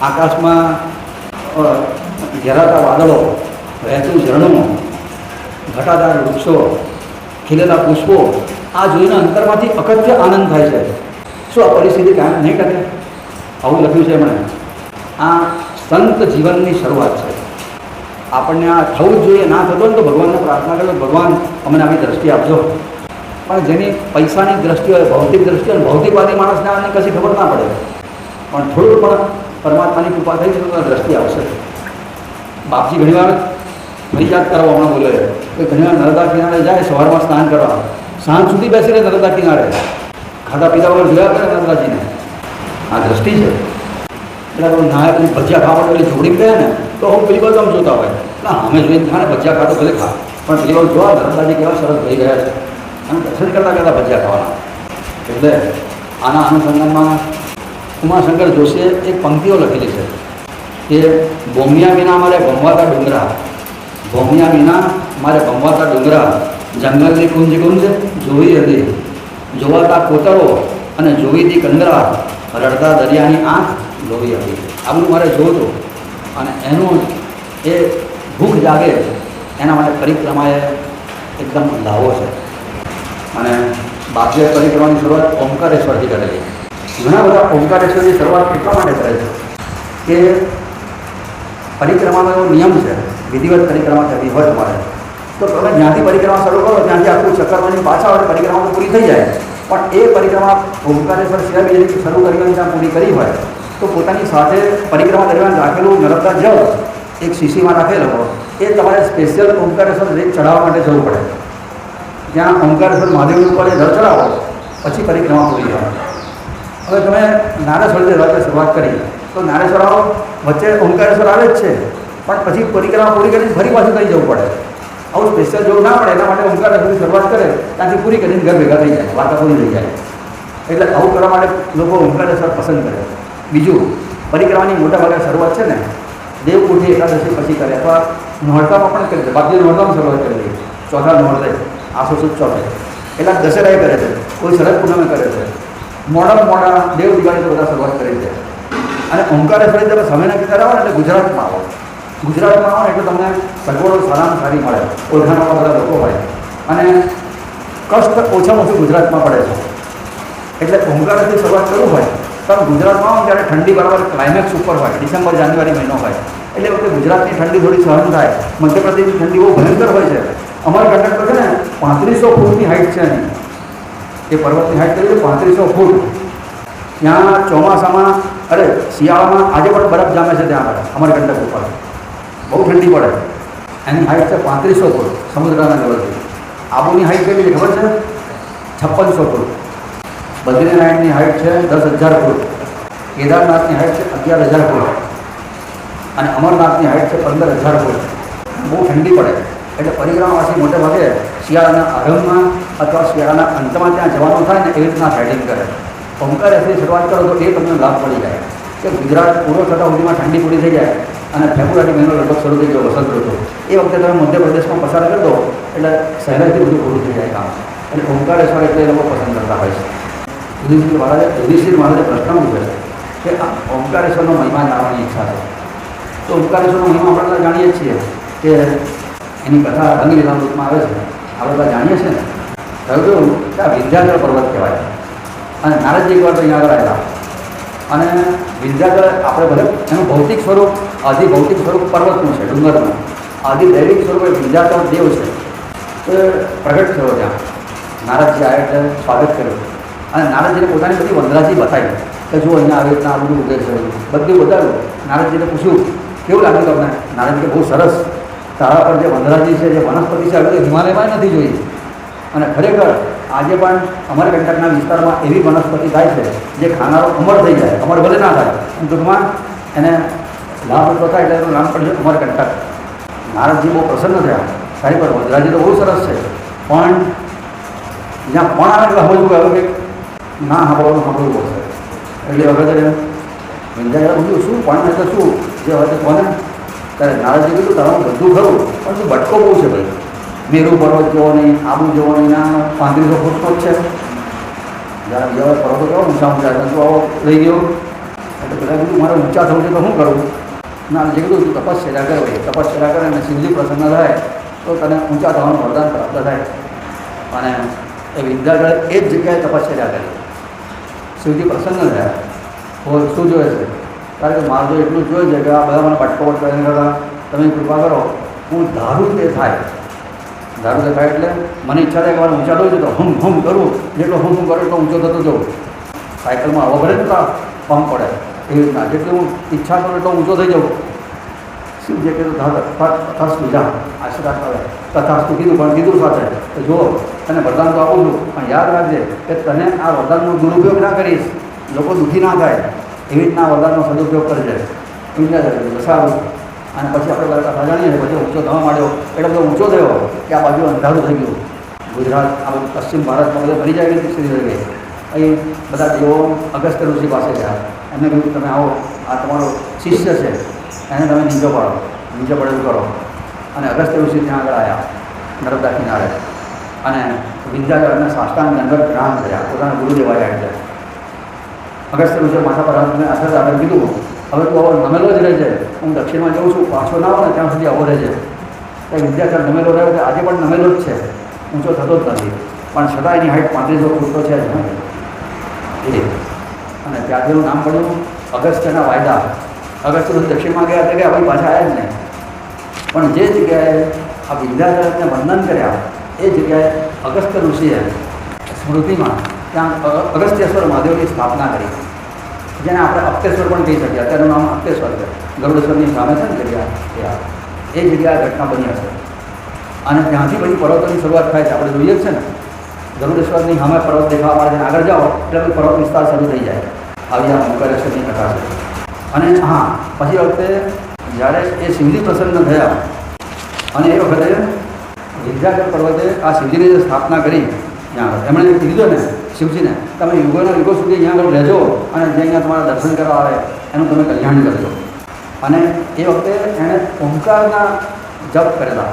આકાશમાં ઘેરાતા વાદળો, વહેતું ઝરણું, ઘટાદાર વૃક્ષો, ખીલેલા પુષ્પો આ જોઈને અંતરમાંથી અકથ્ય આનંદ થાય છે. શું આ પરિસ્થિતિ કાંઈ નહીં કરે? આવું લખ્યું છે એમણે. આ સંત જીવનની શરૂઆત છે. આપણને આ થવું જ જોઈએ. ના થતો ને તો ભગવાનને પ્રાર્થના કરો, ભગવાન અમને આવી દ્રષ્ટિ આપજો. પણ જેની પૈસાની દ્રષ્ટિ હોય, ભૌતિક દ્રષ્ટિ હોય, ભૌતિકવાદી માણસને આને કશી ખબર ના પડે, પણ થોડું પણ પરમાત્માની કૃપા થઈ છે તો દ્રષ્ટિ આવશે. બાપજી ઘણીવાર ફરિયાદ કરવા હમણાં બોલે કે ઘણીવાર નર્મદા કિનારે જાય સવારમાં સ્નાન કરવા, સાંજ સુધી બેસીને નર્મદા કિનારે ખાધા પીધા વગર જોયા કરે નર્મદાજીને. આ દ્રષ્ટિ છે. એટલે નાય પેલી ભજીયા ખાવા એટલે જોડી ગયા ને તો હું પેલી બાજુ આમ જોતા હોય ના અમે જોઈને ખા ને ભજીયા ખાતો ભલે ખા, પણ પેલી બાજુ જોવા નર્મદાજી કેવા સરસ થઈ ગયા છે અને દર્શન કરતાં કરતાં ભજીયા ખાવાના. એટલે આના અનુસંધાનમાં ઉમાશંકર જોશીએ એક પંક્તિઓ લખેલી છે કે ભોમિયા વિના મારે ભમવાતા ડુંગરા, ભોમિયા વિના મારે ભમવાતા ડુંગરા, જંગલની કુંજ કુંજ જોવી હતી, જોવાતા કોતરો અને જોવી હતી કંદરા, રડતા દરિયાની આંખ જોવી હતી. આ બધું મારે જોતું અને એનું એ ભૂખ જાગે એના માટે પરિક્રમાએ એકદમ લાવો છે. અને બાપજીએ પરિક્રમાની શરૂઆત ઓમકારેશ્વરથી કરેલી. ઘણા બધા ઓમકારેશ્વરની શરૂઆત એટલા માટે કરે છે કે પરિક્રમાનો એવો નિયમ છે, વિધિવત પરિક્રમા કરવી હોય તમારે તો તમે જ્યાંથી પરિક્રમા શરૂ કરો ત્યાંથી આખું ચક્કરવાની પાછા આવે પરિક્રમા તો પૂરી થઈ જાય, પણ એ પરિક્રમા ઓમકારેશ્વર સિવાય બીજી શરૂ કરી હોય ત્યાં પૂરી કરી હોય તો પોતાની સાથે પરિક્રમા દરમિયાન રાખેલું નર્મદા જળ એક શીશીમાં રાખેલો એ તમારે સ્પેશિયલ ઓમકારેશ્વર રેત ચડાવવા માટે જવું પડે. ત્યાં ઓમકારેશ્વર મહાદેવની ઉપર એ જળ ચડાવો પછી પરિક્રમા પૂરી થાય. હવે તમે નારેશ્વરથી રાત્રે શરૂઆત કરી તો નારેશ્વર આવો વચ્ચે ઓમકારેશ્વર આવે જ છે, પણ પછી પરિક્રમા પૂરી કરીને ફરી પાછું થઈ જવું પડે. આવું સ્પેશિયલ જવું ના પડે એના માટે ઓમકારેશ્વરની શરૂઆત કરે ત્યાંથી પૂરી કરીને ઘર ભેગા થઈ જાય, વાર્તા પૂરી થઈ જાય. એટલે આવું કરવા માટે લોકો ઓમકારેશ્વર પસંદ કરે. બીજું પરિક્રમાની મોટાભાગે શરૂઆત છે ને દેવકુઠી એકાદશી પછી કરે અથવા નોરતામાં પણ કરી દે. બાકી નોરતામાં શરૂઆત કરી દે, ચોથા નોરતે આસો સુદ ચોથે, એટલે દશેરાએ કરે છે, કોઈ શરદ પૂનમે કરે છે, મોડા દેવ દિવાળી તો બધા શરૂઆત કરી દે. અને ઓમકારેશ્વરી તમે સમયના કિનારે આવો ને એટલે ગુજરાતમાં આવો. ગુજરાતમાં આવો ને એટલે તમને સગવડો સારામાં સારી મળે, ઓળખાણમાં બધા લોકો હોય અને કષ્ટ ઓછામાં ઓછું ગુજરાતમાં પડે છે. એટલે ઓમકારેશ્વરી શરૂઆત કરવું હોય પણ ગુજરાતમાં આવો ત્યારે ઠંડી બરાબર ક્લાઇમેક્સ ઉપર હોય, ડિસેમ્બર જાન્યુઆરી મહિનો હોય એટલે વખતે ગુજરાતની ઠંડી થોડી સહન થાય. મધ્યપ્રદેશની ઠંડી બહુ ભયંકર હોય છે. અમારા કંડક પર છે ને 3500 ફૂટની હાઇટ છે એની, એ પર્વતની હાઇટ કરી 3500 ફૂટ. ત્યાં ચોમાસામાં શિયાળામાં આજે પણ બરફ જામે છે ત્યાં આગળ અમારી કંડક ઉપર, બહુ ઠંડી પડે. એની હાઇટ છે 3500 ફૂટ સમુદ્રના લેવલથી. આબુની હાઇટ કેટલી છે ખબર છે? 5600 ફૂટ. બદ્રીનારાયણની હાઇટ છે 10,000 ફૂટ. કેદારનાથની હાઇટ છે 11,000 ફૂટ અને અમરનાથની હાઇટ છે 15,000 ફૂટ. બહુ ઠંડી પડે એટલે પરિક્રમાવાસી મોટે ભાગે શિયાળાના આરંભમાં અથવા શિયાળાના અંતમાં ત્યાં જવાનું થાય ને એવી રીતના સેટિંગ કરે. ઓમકારેશ્વરી શરૂઆત કરો તો એ તમને લાભ પડી જાય કે ગુજરાત પૂરો થતાં સુધીમાં ઠંડી પૂરી થઈ જાય અને ફેબ્રુઆરી મહિનો લગભગ શરૂ થઈ ગયો વસંત ઋતુ. એ વખતે તમે મધ્યપ્રદેશમાં પસાર કરી દો એટલે સહેલાઈથી બધું પૂરું થઈ જાય કામ. એટલે ઓમકારેશ્વર એટલે એ લોકો પસંદ કરતા હોય છે. યુધિષ્ઠિર મહારાજે પ્રશ્ન પૂછે છે કે આ ઓમકારેશ્વરનો મહિમા જાણવાની ઈચ્છા છે. તો ઓમકારેશ્વરનો મહિમા આપણે જાણીએ જ છીએ કે એની કથા રંગલીલા રૂપમાં આવે છે, આપણે બધા જાણીએ છીએ ને. કહ્યું કે આ વિંધ્યાચલ પર્વત કહેવાય અને નારદજી એકવાર તો અહીંયા આગળ આવેલા અને વિંધ્યાચળ આપણે ભલે એનું ભૌતિક સ્વરૂપ આદિ ભૌતિક સ્વરૂપ પર્વતનું છે, ડુંગરનું. આદિ દૈવિક સ્વરૂપ એ વિંધ્યાચળ દેવ છે. તો એ પ્રગટ થયો ત્યાં. નારદજી આવ્યા એટલે સ્વાગત કર્યું અને નારદજીને પોતાની બધી વનરાજી બતાવી કે જો અહીંયા આવી રીતના આ બધું ઉગે છે, બધું બતાવ્યું. નારદજીને પૂછ્યું કેવું લાગ્યું તમને? નારદજી કે બહુ સરસ, તારા પર જે વનરાજી છે, જે વનસ્પતિ છે, હવે તો હિમાલયમાં નથી જોઈ. અને ખરેખર આજે પણ અમરકંટકના વિસ્તારમાં એવી વનસ્પતિ થાય છે જે ખાનારો અમર થઈ જાય, અમર ભલે ના થાય, ટૂંકમાં એને લાભ થાય એટલે એનું નામ પડશે અમરકંટક. નારદજી બહુ પ્રસન્ન થયા, સારી પર વનરાજી તો બહુ સરસ છે, પણ જ્યાં પણ આવે એટલે સમજવું કે હવે કંઈક ના સાંભળવાનું સાંભળવું પડશે. એટલે વખતે વિંધ્યાચળ પૂછ્યું શું પણ એટલે શું જે હોય કોને? ત્યારે નારદજી કીધું તારું બધું ખરું પણ તું ભટકો બહુ છે ભાઈ. મેરુ પર્વત જેવો નહીં, આબુ જેવો નહીં, ના 3500 ફૂટનો જ છે. જ્યારે બીજા પર્વતો કેવો ઊંચા ઊંચા છે, તું આવો લઈ ગયો એટલે બધા કીધું મારે ઊંચા થવું છે તો શું કરું? ના જે કીધું તું તપશ્ચર્યા કરે, તપશ્ચર્યા કરે અને શિવજી પ્રસન્ન થાય તો તને ઊંચા થવાનું વરદાન પ્રાપ્ત થાય. અને એ વિંધ્યાચળે એ જ જગ્યાએ તપશ્ચર્યા કરી, શિવજી પ્રસન્ન થયા. શું જોઈએ છે? કારણ કે મારે તો એટલું જોઈએ છે કે આ બધા મને પટકોવટ કરીને કરતાં તમે કૃપા કરો, હું ધારું તે થાય. ધારું તે થાય એટલે મને ઈચ્છા થાય કે મારે ઊંચા થવું છે તો હમ કરું, જેટલો હું કરું એટલો ઊંચો થતો જવું. સાયકલમાં હવા ભરે તો પંપ પડે એવી રીતના જેટલી હું ઈચ્છા કરું એટલો ઊંચો થઈ જાઉં. શિવજીએ કીધું તથાસ્તુ જા, આશીર્વાદ કરે. તથાસ્તુ કીધું પણ કીધું સાથે કે જો તને વરદાન તો આપું છું પણ યાદ રાખજે કે તને આ વરદાનનો દુરુપયોગ ના કરીશ, લોકો દુઃખી ના થાય એવી રીતના વરદાનનો સદુપયોગ કરજે. વિંધ્યાચળ સારું. અને પછી આપણે બધા જાણીએ છીએ પછી ઊંચો થવા માંડ્યો એટલે બધો ઊંચો થયો કે આ બાજુ અંધારું થઈ ગયું. ગુજરાત આ બધું પશ્ચિમ ભારતમાં બધે ભરી જાય સ્થિતિ થઈ ગઈ. અહીં બધા દેવો અગસ્ત્ય ઋષિ પાસે ગયા, એમને કહ્યું તમે આવો, આ તમારો શિષ્ય છે, એને તમે નીચે પાડો, નીચે પડેલું કરો. અને અગસ્ત્ય ઋષિ ત્યાં આગળ આવ્યા નર્મદા કિનારે અને વિંધ્યાચળને સાષ્ટાંગ દંડવત પ્રણામ કર્યા, પોતાના ગુરુદેવ આવ્યા એટલે. અગસ્ત્ય ઋષિએ માથા પર અસર આગળ કીધું હવે તું આવો નમેલો જ રહેજે, હું દક્ષિણમાં જઉં છું, પાછો ના આવો ને ત્યાં સુધી આવો રહેજે. તો વિંધ્યાચળ નમેલો રહ્યો છે, આજે પણ નમેલો જ છે, ઊંચો થતો જ નથી, પણ છતાં એની હાઈટ 3500 ફૂટ તો છે જ એ. અને ત્યાંથીનું નામ પડ્યું અગસ્ત્યના વાયદા. અગસ્ત્ય દક્ષિણમાં ગયા એટલે કે હવે પાછા આવ્યા જ નહીં. પણ જે જગ્યાએ આ વિંધ્યાચળને વંદન કર્યા એ જગ્યાએ અગસ્ત્ય ઋષિએ સ્મૃતિમાં ત્યાં અગસ્ત્યેશ્વર મહાદેવની સ્થાપના કરી, જેને આપણે અપ્તેશ્વર પણ કહી શકીએ. અત્યારનું નામ અપ્તેશ્વર છે, ગરુડેશ્વરની સામે છે ને જગ્યા, એ જગ્યાએ ઘટના બની હશે. અને ત્યાંથી બધી પર્વતોની શરૂઆત થાય છે. આપણે જોઈએ જ છે ને ગરુડેશ્વરની સામે પર્વત દેખાવા મળે છે, આગળ જાઓ એટલે પર્વત વિસ્તાર શરૂ થઈ જાય. આવી આ ઓમકારેશ્વરની કથા છે. અને હા, પછી વખતે જ્યારે એ શિવજી પ્રસન્ન થયા અને એ વખતે વિંધ્યાચળ પર્વતે આ શિવજીની જે સ્થાપના કરી ત્યાં એમણે કીધું ને શિવજીને તમે યુગોના યુગો સુધી અહીંયા આગળ રહેજો અને જે અહીંયા તમારા દર્શન કરવા આવે એનું તમે કલ્યાણ કરજો. અને એ વખતે એણે ઓમકારના જપ કરેલા,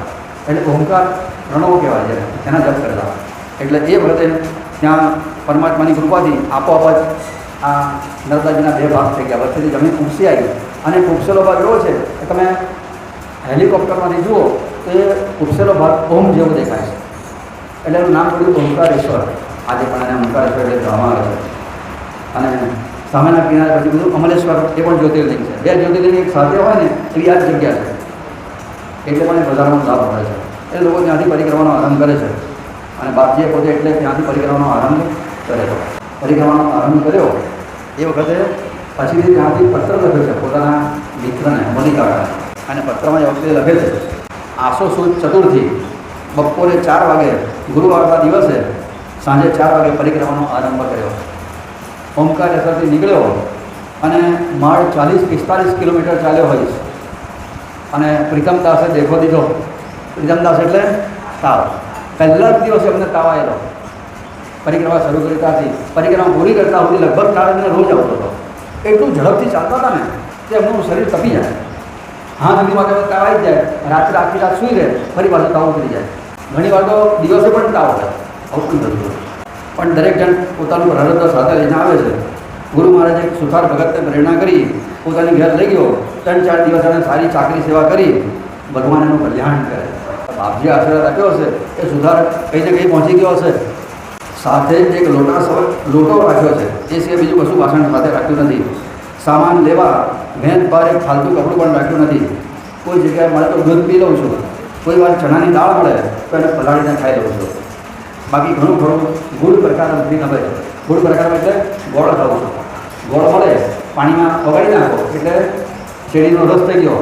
એટલે ઓમકાર પ્રણવ કહેવાય છે, એના જપ કરેલા. એટલે એ વખતે ત્યાં પરમાત્માની કૃપાથી આપોઆપ જ આ નર્મદાજીના 2 ભાગ થઈ ગયા, વચ્ચેથી જમીન ઉપસી આવી. અને ઉપસેલો ભાગ એવો છે કે તમે હેલિકોપ્ટરમાંથી જુઓ તો એ ઉપસેલો ભાગ ઓમ જેવો દેખાય છે, એટલે એનું નામ પડ્યું ઓમકારેશ્વર. આજે પણ એને ઓમકારેશ્વર એટલે કહેવામાં આવે છે. અને સામેના કિનારે પછી બધું અમલેશ્વર, એ પણ જ્યોતિર્લિંગ છે. 2 જ્યોતિર્લિંગ એક સાથે હોય ને એવી આ જ જગ્યા છે, એટલે પણ એ બજારનો લાભ મળે છે. એ લોકો ત્યાંથી પરિક્રમાનો આરંભ કરે છે. અને બાપજીએ પોતે એટલે ત્યાંથી પરિક્રમાનો આરંભ કર્યો. પરિક્રમાનો આરંભ કર્યો એ વખતે પછીથી ત્યાંથી પત્ર લખ્યો છે પોતાના મિત્રને મલિકાને. અને પત્રમાં એ વખતે લખે છે આસો સુદ ચતુર્થી બપોરે 4 વાગે ગુરુવારના દિવસે સાંજે 4 વાગે પરિક્રમાનો આરંભ કર્યો. ઓમકારેશ્વરથી નીકળ્યો અને માળ 40-45 કિલોમીટર ચાલ્યો હોઈશ. અને પ્રીતમદાસે દેખો દીધો. પ્રીતમદાસ એટલે તાવ. પહેલા જ દિવસે અમને તાવ આવેલો. પરિક્રમા શરૂ કરી ત્યાંથી પરિક્રમા પૂરી કરતા સુધી લગભગ 4 દિન રોજ આવતો હતો. એટલું ઝડપથી ચાલતા હતા ને કે એમનું શરીર તપી જાય. હા સુધીમાં તમે તાવ આવી જાય, રાત્રે આખી રાત સૂઈ રહે, ફરી પાછું તાવ ઉતરી જાય. ઘણી વાર તો દિવસે પણ તાવ આવે, આવું પણ થતું. પણ દરેક જણ પોતાનું પ્રારબ્ધ સાથે લઈને આવે છે. ગુરુ મહારાજે સુથાર ભગતને પ્રેરણા કરી, પોતાની ઘેર લઈ ગયો. 3-4 દિવસ એને સારી ચાકરી સેવા કરી, ભગવાન એનું કલ્યાણ કરે. બાપજી આશીર્વાદ આપ્યો હશે એ સુથાર કંઈ ને કંઈ પહોંચી ગયો હશે. સાથે જ એક લોટો રાખ્યો છે. એ સિવાય બીજું કશું વાસણ સાથે રાખ્યું નથી. સામાન લેવા ભેંસ બહાર એક ફાલતુ કપડું પણ રાખ્યું નથી. કોઈ જગ્યાએ મળે તો દૂધ પી લઉં છું. કોઈ વાર ચણાની દાળ મળે તો એને પલાળીને ખાઈ લઉં છું. બાકી ઘણું ખરું ગુડ પ્રકાર નથી નભે. ગુડ પ્રકાર એટલે ગોળ ખાવું છું. ગોળ મળે પાણીમાં પગાડી નાખો એટલે શેરડીનો રસ થઈ ગયો,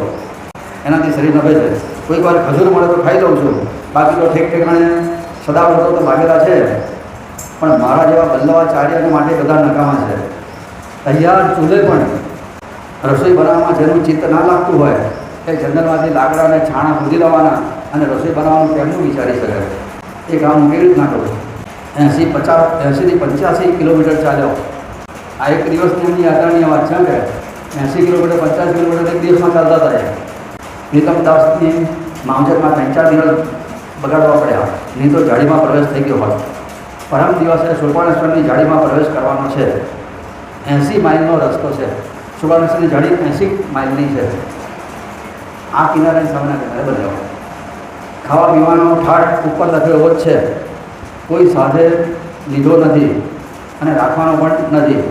એનાથી શરીર નભે છે. કોઈક વાર ખજૂર મળે તો ખાઈ લઉં છું. બાકી તો ઠેક ઠેકાણે સદાવ્રતો તો ભાગેલા છે, પણ મારા જેવા બદલાવાચાર્યને માટે બધા નકામા છે. તૈયાર ચૂલે પણ રસોઈ બનાવવામાં જેનું ચિત્ત ના લાગતું હોય એ જંગલમાંથી લાકડા અને છાણા ખોદી લાવવાના અને રસોઈ બનાવવાનું કેમનું વિચારી શકે? એ કામ હું કેવી રીતના કરું? 80થી 85 કિલોમીટર ચાલ્યો. આ એક દિવસની એમની યાત્રાની વાત છે કે 80 કિલોમીટર 50 કિલોમીટર એક દિવસમાં ચાલતા હતા. પ્રીતમ દાસની માવજતમાં 3-4 દિવસ બગાડવા પડ્યા, નહીં તો જાળીમાં પ્રવેશ થઈ ગયો હોત. પરમ દિવસે સુરપાણેશ્વરની જાળીમાં પ્રવેશ કરવાનો છે. 80 માઇલનો રસ્તો છે. સુરપાણેશ્વરની જાળી 80 માઇલની છે. આ કિનારાની સામેના કિનારે બદલાવ. ખાવા પીવાનો ઠાઠ ઉપર લખ્યો એવો જ છે. કોઈ સાથે લીધો નથી અને રાખવાનો પણ નથી.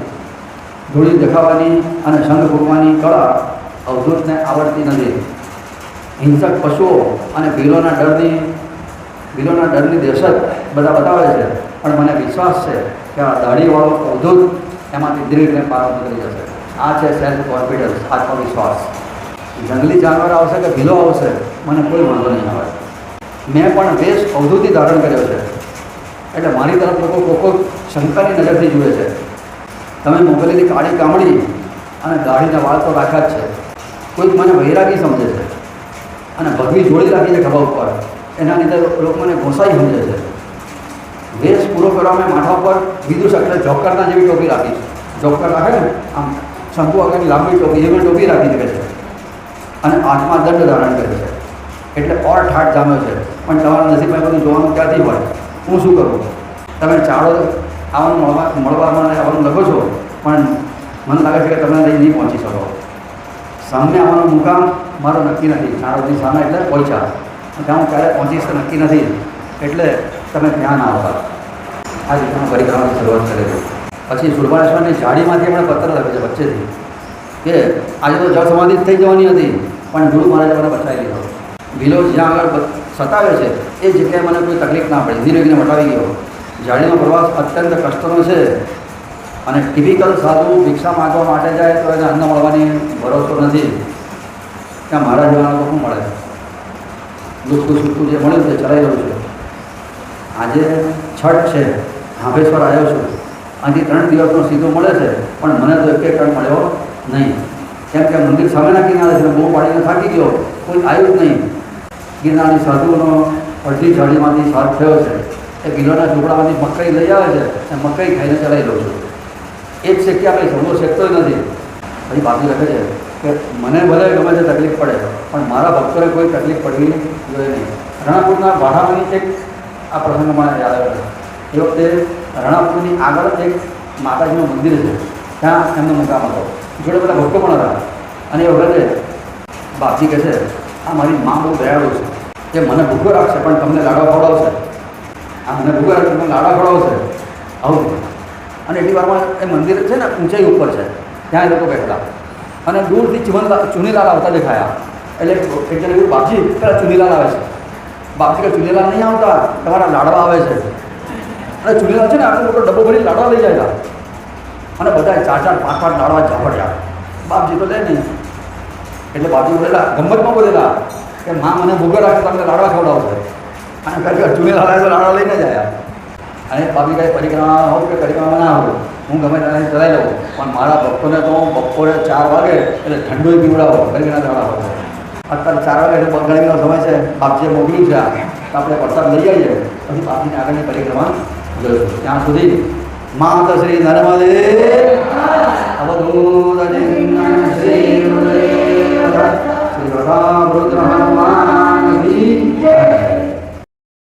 ધૂળી દેખાવાની અને સંગ ફૂંકવાની કળા અવધૂતને આવડતી નથી. હિંસક પશુઓ અને ભીલોના ડરની દહેશત બધા બતાવે છે, પણ મને વિશ્વાસ છે કે આ દાઢીવાળો અવધૂત એમાંથી ધીરે પાર નીકળી જશે. આ છે સેલ્ફ કોન્ફિડન્સ, આત્મવિશ્વાસ. જંગલી જાનવર આવશે કે ભીલો આવશે મને કોઈ વાંધો નહીં આવે. મેં પણ વેશ અવધૂતી ધારણ કર્યો છે, એટલે મારી તરફ લોકો શંકાની નજરથી જુએ છે. તમે મોકલેલી કાળી કામડી અને દાઢીના વાળ તો રાખ્યા જ છે. કોઈક મને વૈરાગી સમજે છે અને ભગવી જોડી રાખી છે ખભા ઉપર, એના લીધે લોકો મને ઘોસાઈ સમજે છે. વેશ પૂરો કરવા મેં માથા ઉપર બીજું એટલે જોકરના જેવી ટોપી રાખી છે. જોકર રાખે ને આમ શંકુ આગળની લાંબી ટોપી એવી ટોપી રાખી શકે છે અને હાથમાં દંડ ધારણ કરે છે, એટલે ઓર ઠાઠ જામ્યો છે. પણ તમારા નસીબમાં બધું જોવાનું ક્યાંથી હોય? હું શું કરું? તમે ચાળો આવવાનું મળવામાં આવવાનું લખો છો, પણ મને લાગે છે કે તમે લઈ નહીં પહોંચી શકો. સામે આવવાનું મુકામ મારો નક્કી નથી. ચાળોની સામે એટલે પહોંચ્યા, ત્યાં હું ક્યારે પહોંચીશ નક્કી નથી, એટલે તમે ત્યાં ના આવતા. આ રીતના પરિક્રમાની શરૂઆત કરેલી. પછી સુરપાણેશ્વરની જાળીમાંથી એમણે પત્ર લખે છે વચ્ચેથી કે આજે તો જળ સમાધિ થઈ જવાની હતી, પણ ગુરુ મહારાજે મને બચાવી લીધો. ભીલો જ્યાં આગળ સતાવે છે એ જગ્યાએ મને કોઈ તકલીફ ના પડી, ધીરે ધીરે મટાવી ગયો. જાળીનો પ્રવાસ અત્યંત કષ્ટનો છે અને ટિપિકલ સાધુ ભિક્ષા માગવા માટે જાય તો એને અન્ન મળવાની ભરોસો નથી. ત્યાં મારા જેવાના તો શું મળે? દુઃખતું સુખતું જે મળ્યું તે ચલાવી રહ્યું છે. આજે છઠ છે, હાંભેશ્વર આવ્યો છું. અહીંથી 3 દિવસનો સીધો મળે છે, પણ મને તો એક ટન મળ્યો નહીં. કેમ કે મંદિર સામેના કિનારે છે, બહુ પાડીને થાકી ગયો, કોઈ આવ્યું જ નહીં. ગિરનારની સાધુઓનો અડધી જાળીમાંથી સાથ થયો છે. એ ગિલોના ઝૂંપડામાંથી મકાઈ લઈ આવે છે અને મકાઈ ખાઈને ચલાવી લઉં છું. એક શેક્યા કંઈ સૌનો શેકતો નથી. પછી બાજુ લખે છે કે મને ભલે ગમે છે તકલીફ પડે, પણ મારા ભક્તોને કોઈ તકલીફ પડવી જોઈએ નહીં. રણાપુરના ભાડામાંની એક આ પ્રસંગમાં યાદ આવે છે. એ વખતે રણાપુરની આગળ એક માતાજીનું મંદિર છે, ત્યાં એમનો મુકામ હતો. જોડે બધા ભક્તો પણ હતા. અને એ વખતે બાપજી કહે છે આ મારી મા બહુ દયાળુ છે, કે મને ભૂખો રાખશે પણ તમને લાડવા ખવડાવશે. આ મને ભૂખો રાખશે તમને લાડવા ખવડાવશે આવું. અને એટલી વારમાં એ મંદિર છે ને ઊંચાઈ ઉપર છે, ત્યાં એ લોકો બેઠા અને દૂરથી ચુનીલાલ આવતા દેખાયા. એટલે એવું બાપજી પેલા ચુનીલાલ આવે છે. બાપજી કે ચુનીલાલ નહીં આવતા, તમારા લાડવા આવે છે. અને ચુનીલાલ છે ને આટલો મોટો ડબ્બો ભરી લાડવા લઈ જાય અને બધા 4-4, 5-5 લાડવા ઝાપડ્યા. બાપજી તો લે નહીં. એટલે બાપજી બોલેલા, ગમતમાં બોલેલા કે માં મને ભૂગો રાખે તમને લાડવા ખવડાવશે. અને ખરેખર ચુનીલાલ આવે તો લાડવા લઈને જ આવ્યા. અને બાપજી કાંઈ પરિક્રમા હોઉં કે પરિક્રમા ના હોઉં, હું ગમે ત્યારે ચલાવી લઉં, પણ મારા ભક્તોને તો બપોરે 4 વાગે એટલે ઠંડુ પીવડાવો, ગરમીના ચડાવો. અત્યારે 4 વાગે એટલે ગરમીનો સમય છે, બાપજીએ મોકલ્યું છે તો આપણે પ્રસાદ લઈ આવીએ, પછી બાપજીને આગળની પરિક્રમા જોઈશું. ત્યાં સુધી માત શ્રી નર્મદે